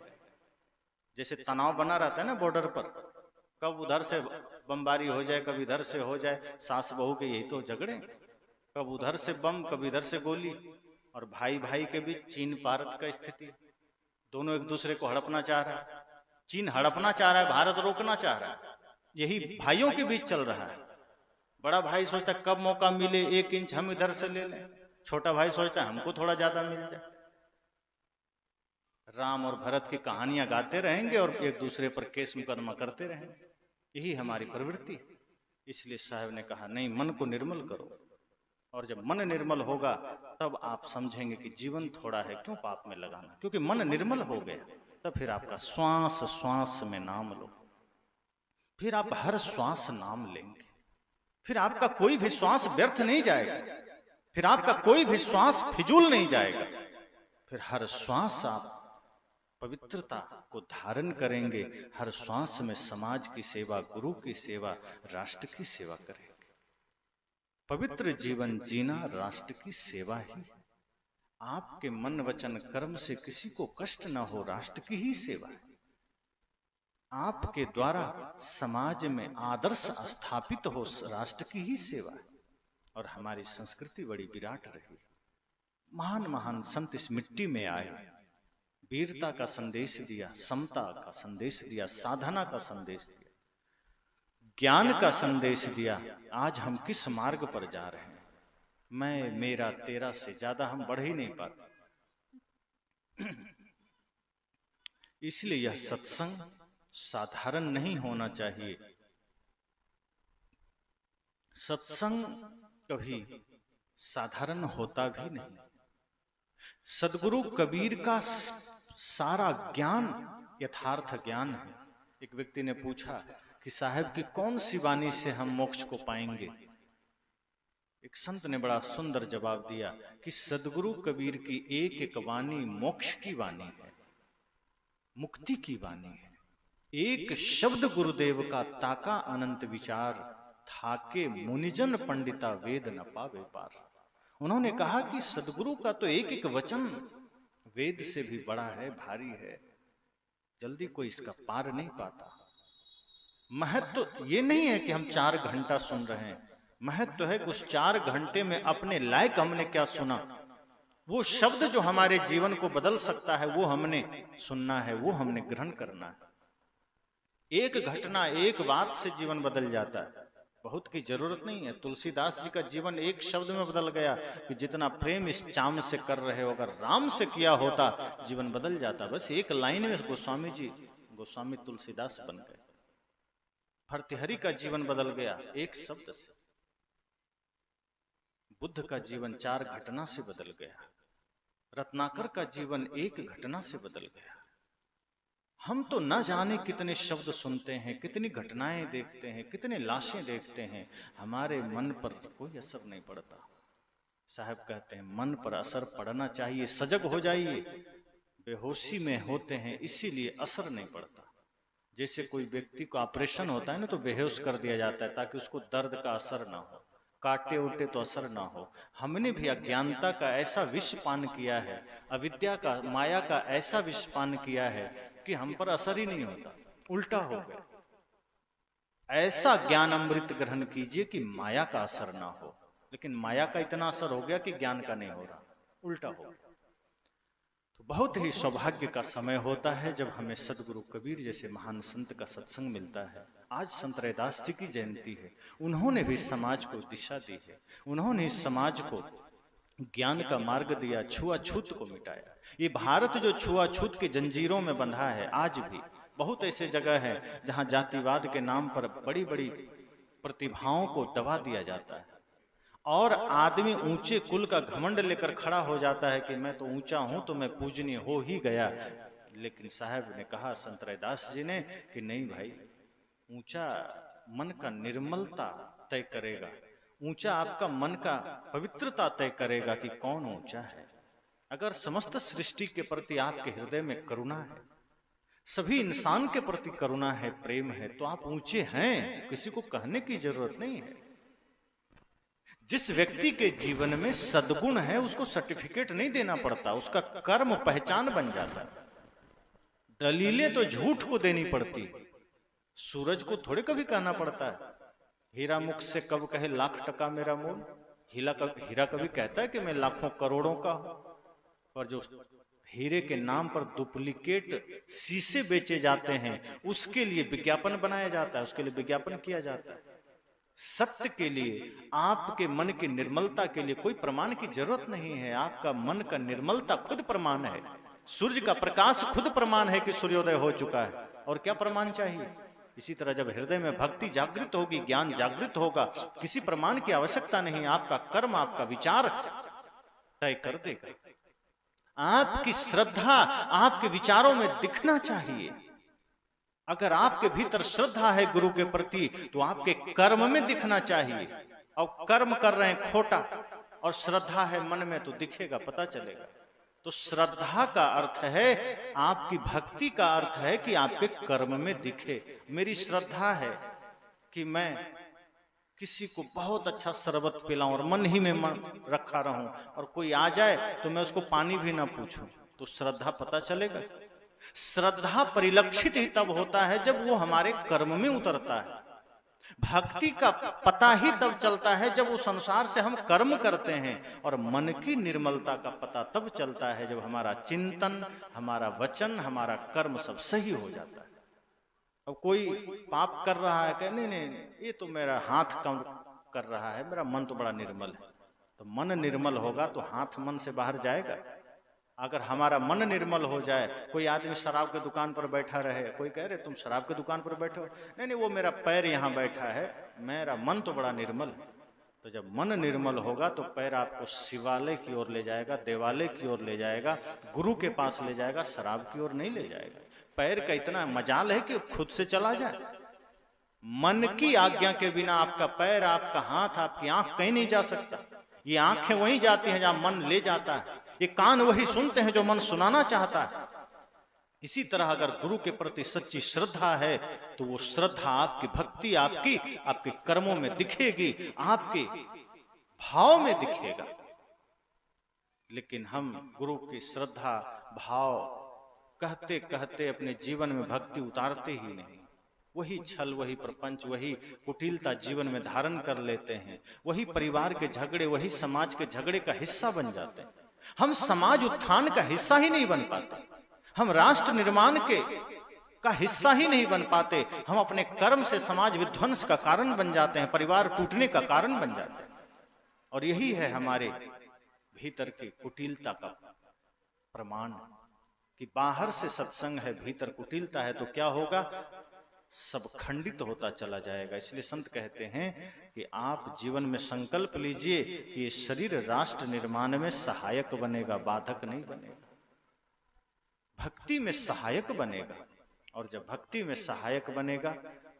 जैसे तनाव बना रहता है ना बॉर्डर पर, कब उधर से बमबारी हो जाए, कभी इधर से हो जाए। सास बहू के यही तो झगड़े, कब उधर से बम, कभी इधर से गोली। और भाई भाई के बीच चीन भारत का स्थिति, दोनों एक दूसरे को हड़पना चाह रहा है। चीन हड़पना चाह रहा है, भारत रोकना चाह रहा है। यही भाइयों के बीच चल रहा है। बड़ा भाई सोचता है कब मौका मिले 1 इंच हम इधर से ले लें, छोटा भाई सोचता है हमको थोड़ा ज्यादा मिल जाए। राम और भरत की कहानियां गाते रहेंगे और एक दूसरे पर केस मुकदमा करते रहेंगे। यही हमारी प्रवृत्ति। इसलिए साहब ने कहा नहीं, मन को निर्मल करो। और जब मन निर्मल होगा तब आप समझेंगे कि जीवन थोड़ा है, क्यों पाप में लगाना। क्योंकि मन निर्मल हो गया तब फिर आपका श्वास श्वास में नाम लो, फिर आप हर श्वास नाम लेंगे, फिर आपका कोई भी श्वास व्यर्थ नहीं जाएगा, फिर आपका कोई भी श्वास फिजूल नहीं जाएगा। फिर हर श्वास आप पवित्रता को धारण करेंगे, हर श्वास में समाज की सेवा, गुरु की सेवा, राष्ट्र की सेवा करेंगे। पवित्र जीवन जीना राष्ट्र की सेवा ही। आपके मन वचन कर्म से किसी को कष्ट न हो, राष्ट्र की ही सेवा है। आपके द्वारा समाज में आदर्श स्थापित हो, राष्ट्र की ही सेवा है। और हमारी संस्कृति बड़ी विराट रही। महान महान संत इस मिट्टी में आए, वीरता का संदेश दिया, समता का संदेश दिया, साधना का संदेश दिया, ज्ञान का संदेश दिया। आज हम किस मार्ग पर जा रहे हैं? मैं, मेरा, तेरा से ज्यादा हम बढ़ ही नहीं पाते। इसलिए यह सत्संग साधारण नहीं होना चाहिए। सत्संग कभी साधारण होता भी नहीं। सदगुरु कबीर का सारा ज्ञान यथार्थ ज्ञान है। एक व्यक्ति ने पूछा कि साहब की कौन सी वाणी से हम मोक्ष को पाएंगे? एक संत ने बड़ा सुंदर जवाब दिया कि सदगुरु कबीर की एक एक वाणी मोक्ष की वाणी है, मुक्ति की वाणी है। एक शब्द गुरुदेव का ताका अनंत विचार, थाके मुनिजन पंडिता वेद न पावे पार। उन्होंने कहा कि सदगुरु का तो एक एक वचन वेद से भी बड़ा है, भारी है, जल्दी कोई इसका पार नहीं पाता। महत्व तो ये नहीं है कि हम 4 घंटा सुन रहे हैं, महत्व है कि उस 4 घंटे में अपने लायक हमने क्या सुना, वो शब्द जो हमारे जीवन को बदल सकता है वो हमने सुनना है, वो हमने ग्रहण करना है। एक घटना, एक बात से जीवन बदल जाता है, बहुत की जरूरत नहीं है। तुलसीदास जी का जीवन एक शब्द में बदल गया कि जितना प्रेम इस चाम से कर रहे हो, अगर राम से किया होता जीवन बदल जाता। बस एक लाइन में गोस्वामी जी, गोस्वामी तुलसीदास बन गए। भर्तृहरि का जीवन बदल गया एक शब्द से। बुद्ध का जीवन 4 घटना से बदल गया। रत्नाकर का जीवन एक घटना से बदल गया। हम तो न जाने कितने शब्द सुनते हैं, कितनी घटनाएं देखते हैं, कितने लाशें देखते हैं, हमारे मन पर कोई असर नहीं पड़ता। साहब कहते हैं मन पर असर पड़ना चाहिए, सजग हो जाइए। बेहोशी में होते हैं इसीलिए असर नहीं पड़ता। जैसे कोई व्यक्ति को ऑपरेशन होता है ना, तो बेहोश कर दिया जाता है ताकि उसको दर्द का असर ना हो, काटे उल्टे तो असर ना हो। हमने भी अज्ञानता का ऐसा विष पान किया है, अविद्या का, माया का ऐसा विष पान किया है कि हम पर असर ही नहीं होता, उल्टा हो गया। ऐसा ज्ञान अमृत ग्रहण कीजिए कि माया का असर ना हो। लेकिन माया का इतना असर हो गया कि ज्ञान का नहीं हो रहा, उल्टा हो गया। तो बहुत ही सौभाग्य का समय होता है जब हमें सदगुरु कबीर जैसे महान संत का सत्संग मिलता है। आज संत रैदास जी की जयंती है। उन्होंने भी समाज को दिशा दी है, उन्होंने इस समाज को ज्ञान का मार्ग दिया, छुआछूत को मिटाया। ये भारत जो छुआछूत की जंजीरों में बंधा है, आज भी बहुत ऐसे जगह है जहां जातिवाद के नाम पर बड़ी बड़ी प्रतिभाओं को दबा दिया जाता है और आदमी ऊंचे कुल का घमंड लेकर खड़ा हो जाता है कि मैं तो ऊंचा हूं तो मैं पूजनीय हो ही गया। लेकिन साहब ने कहा, संत रैदास जी ने, कि नहीं भाई, ऊंचा मन का निर्मलता तय करेगा, ऊंचा आपका मन का पवित्रता तय करेगा कि कौन ऊंचा है। अगर समस्त सृष्टि के प्रति आपके हृदय में करुणा है, सभी इंसान के प्रति करुणा है, प्रेम है, तो आप ऊंचे हैं, किसी को कहने की जरूरत नहीं है। जिस व्यक्ति के जीवन में सद्गुण है उसको सर्टिफिकेट नहीं देना पड़ता, उसका कर्म पहचान बन जाता है। दलीलें तो झूठ को देनी पड़ती, सूरज को थोड़े कभी कहना पड़ता है। हीरा मुख से कब कहे लाख टका मेरा मोल, हीरा कभी कहता है कि मैं लाखों करोड़ों का हूं। और जो हीरे के नाम पर डुप्लीकेट शीशे बेचे जाते हैं उसके लिए विज्ञापन बनाया जाता है, उसके लिए विज्ञापन किया जाता है। सत्य के लिए, आपके मन की निर्मलता के लिए कोई प्रमाण की जरूरत नहीं है। आपका मन का निर्मलता खुद प्रमाण है। सूर्य का प्रकाश खुद प्रमाण है कि सूर्योदय हो चुका है, और क्या प्रमाण चाहिए। इसी तरह जब हृदय में भक्ति जागृत होगी, ज्ञान जागृत होगा, किसी प्रमाण की आवश्यकता नहीं। आपका कर्म, आपका विचार तय कर देगा। आपकी श्रद्धा आपके विचारों में दिखना चाहिए। अगर आपके भीतर श्रद्धा है गुरु के प्रति तो आपके कर्म में दिखना चाहिए। और कर्म कर रहे हैं खोटा और श्रद्धा है मन में तो दिखेगा, पता चलेगा। तो श्रद्धा का अर्थ है, आपकी भक्ति का अर्थ है कि आपके कर्म में दिखे। मेरी श्रद्धा है कि मैं किसी को बहुत अच्छा शरबत पिलाऊं और मन ही में मन रखा रहूं, और कोई आ जाए तो मैं उसको पानी भी ना पूछूं, तो श्रद्धा पता चलेगा। श्रद्धा परिलक्षित ही तब होता है जब वो हमारे कर्म में उतरता है। भक्ति का पता ही तब चलता है जब उस अनुसार से हम कर्म करते हैं, और मन की निर्मलता का पता तब चलता है जब हमारा चिंतन, हमारा वचन, हमारा कर्म सब सही हो जाता है। अब कोई पाप कर रहा है, कहे नहीं नहीं ये तो मेरा हाथ कम कर रहा है, मेरा मन तो बड़ा निर्मल है। तो मन निर्मल होगा तो हाथ मन से बाहर जाएगा। अगर हमारा मन निर्मल हो जाए, कोई आदमी शराब के दुकान पर बैठा रहे, कोई कह रहे तुम शराब के दुकान पर बैठे हो, नहीं नहीं वो मेरा पैर यहाँ बैठा है, मेरा मन तो बड़ा निर्मल है। तो जब मन निर्मल होगा तो पैर आपको शिवालय की ओर ले जाएगा, देवालय की ओर ले जाएगा, गुरु के पास ले जाएगा, शराब की ओर नहीं ले जाएगा। पैर का इतना मजाल है कि खुद से चला जाए। मन की आज्ञा के बिना आपका पैर, आपका हाथ, आपकी आंख कहीं नहीं जा सकता। ये आंखें वहीं जाती हैं जहां मन ले जाता है, ये कान वही सुनते हैं जो मन सुनाना चाहता है। इसी तरह अगर गुरु के प्रति सच्ची श्रद्धा है तो वो श्रद्धा आपकी भक्ति, आपके कर्मों में दिखेगी, आपके भाव में दिखेगा। लेकिन हम गुरु की श्रद्धा भाव कहते कहते अपने जीवन में भक्ति उतारते ही नहीं। वही छल, वही प्रपंच, वही कुटिलता जीवन में धारण कर लेते हैं। वही परिवार के झगड़े, वही समाज के झगड़े का हिस्सा बन जाते हैं। हम समाज उत्थान का हिस्सा ही नहीं बन पाते, हम राष्ट्र निर्माण का हिस्सा ही नहीं बन पाते। हम अपने कर्म से समाज विध्वंस का कारण बन जाते हैं, परिवार टूटने का कारण बन जाते हैं। और यही है हमारे भीतर की कुटिलता का प्रमाण, कि बाहर से सत्संग है, भीतर कुटिलता है तो क्या होगा, सब खंडित होता चला जाएगा। इसलिए संत कहते हैं कि आप जीवन में संकल्प लीजिए कि ये शरीर राष्ट्र निर्माण में सहायक बनेगा, बाधक नहीं बनेगा, भक्ति में सहायक बनेगा। और जब भक्ति में सहायक बनेगा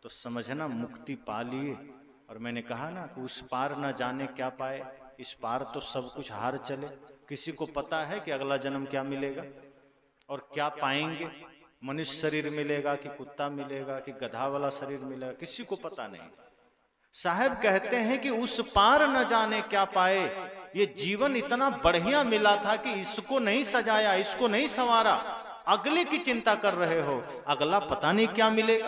तो समझना मुक्ति पा लिए। और मैंने कहा ना कि उस पार न जाने क्या पाए, इस पार तो सब कुछ हार चले। किसी को पता है कि अगला जन्म क्या मिलेगा और क्या पाएंगे, मनुष्य शरीर मिलेगा कि कुत्ता मिलेगा कि गधा वाला शरीर मिलेगा, किसी को पता नहीं। साहब कहते हैं कि उस पार न जाने क्या पाए, ये जीवन इतना बढ़िया मिला था कि इसको नहीं सजाया, इसको नहीं संवारा, अगले की चिंता कर रहे हो, अगला पता नहीं क्या मिलेगा।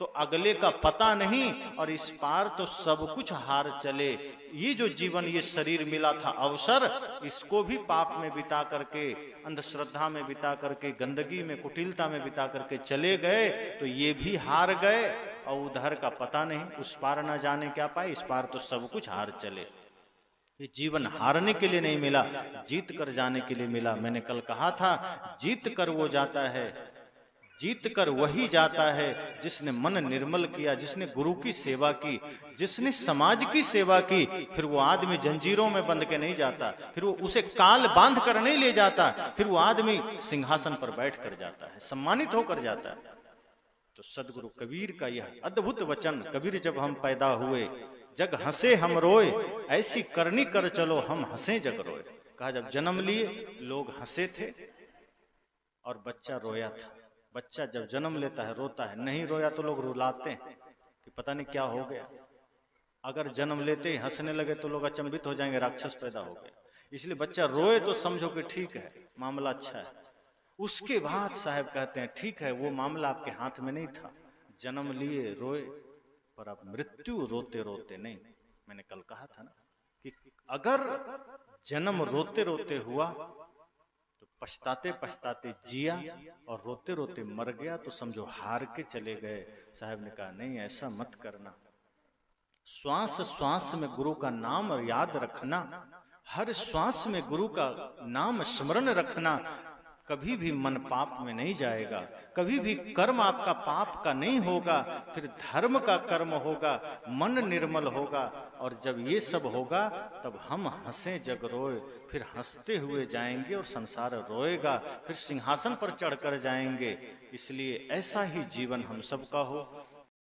तो अगले का पता नहीं और इस पार तो सब कुछ हार चले। ये जो जीवन, ये शरीर मिला था अवसर, इसको भी पाप में बिता करके, अंधश्रद्धा में बिता करके, गंदगी में, कुटिलता में बिता करके चले गए तो ये भी हार गए। और उधर का पता नहीं, उस पार ना जाने क्या पाए, इस पार तो सब कुछ हार चले। ये जीवन हारने के लिए नहीं मिला, जीत कर जाने के लिए मिला। मैंने कल कहा था, जीत कर वो जाता है, जीत कर वही जाता है जिसने मन निर्मल किया, जिसने गुरु की सेवा की, जिसने समाज की सेवा की। फिर वो आदमी जंजीरों में बंध के नहीं जाता, फिर वो उसे काल बांध कर नहीं ले जाता, फिर वो आदमी सिंहासन पर बैठ कर जाता है, सम्मानित होकर जाता है। तो सदगुरु कबीर का यह अद्भुत वचन, कबीर जब हम पैदा हुए जग हंसे हम रोए, ऐसी करनी कर चलो हम हंसे जग रोए। कहा जब जन्म लिए लोग हंसे थे और बच्चा रोया था। बच्चा जब जन्म लेता है रोता है, नहीं रोया तो लोग रुलाते हैं कि पता नहीं क्या हो गया। अगर जन्म लेते ही हंसने लगे तो लोग अचंभित हो जाएंगे, राक्षस पैदा हो गया। इसलिए बच्चा रोए तो समझो कि ठीक है, मामला अच्छा है। उसके बाद साहब कहते हैं ठीक है, वो मामला आपके हाथ में नहीं था, जन्म लिए रोए, पर अब मृत्यु रोते रोते नहीं। मैंने कल कहा था ना कि अगर जन्म रोते रोते हुआ तो पछताते पछताते जिया और रोते रोते मर गया तो समझो हार के चले गए। साहब ने कहा नहीं, ऐसा मत करना। श्वास श्वास में गुरु का नाम याद रखना, हर श्वास में गुरु का नाम स्मरण रखना। कभी भी मन पाप में नहीं जाएगा, कभी भी कर्म आपका पाप का नहीं होगा, फिर धर्म का कर्म होगा, मन निर्मल होगा। और जब ये सब होगा तब हम हंसे जग रोए, फिर हंसते हुए जाएंगे और संसार रोएगा, फिर सिंहासन पर चढ़कर जाएंगे। इसलिए ऐसा ही जीवन हम सबका हो।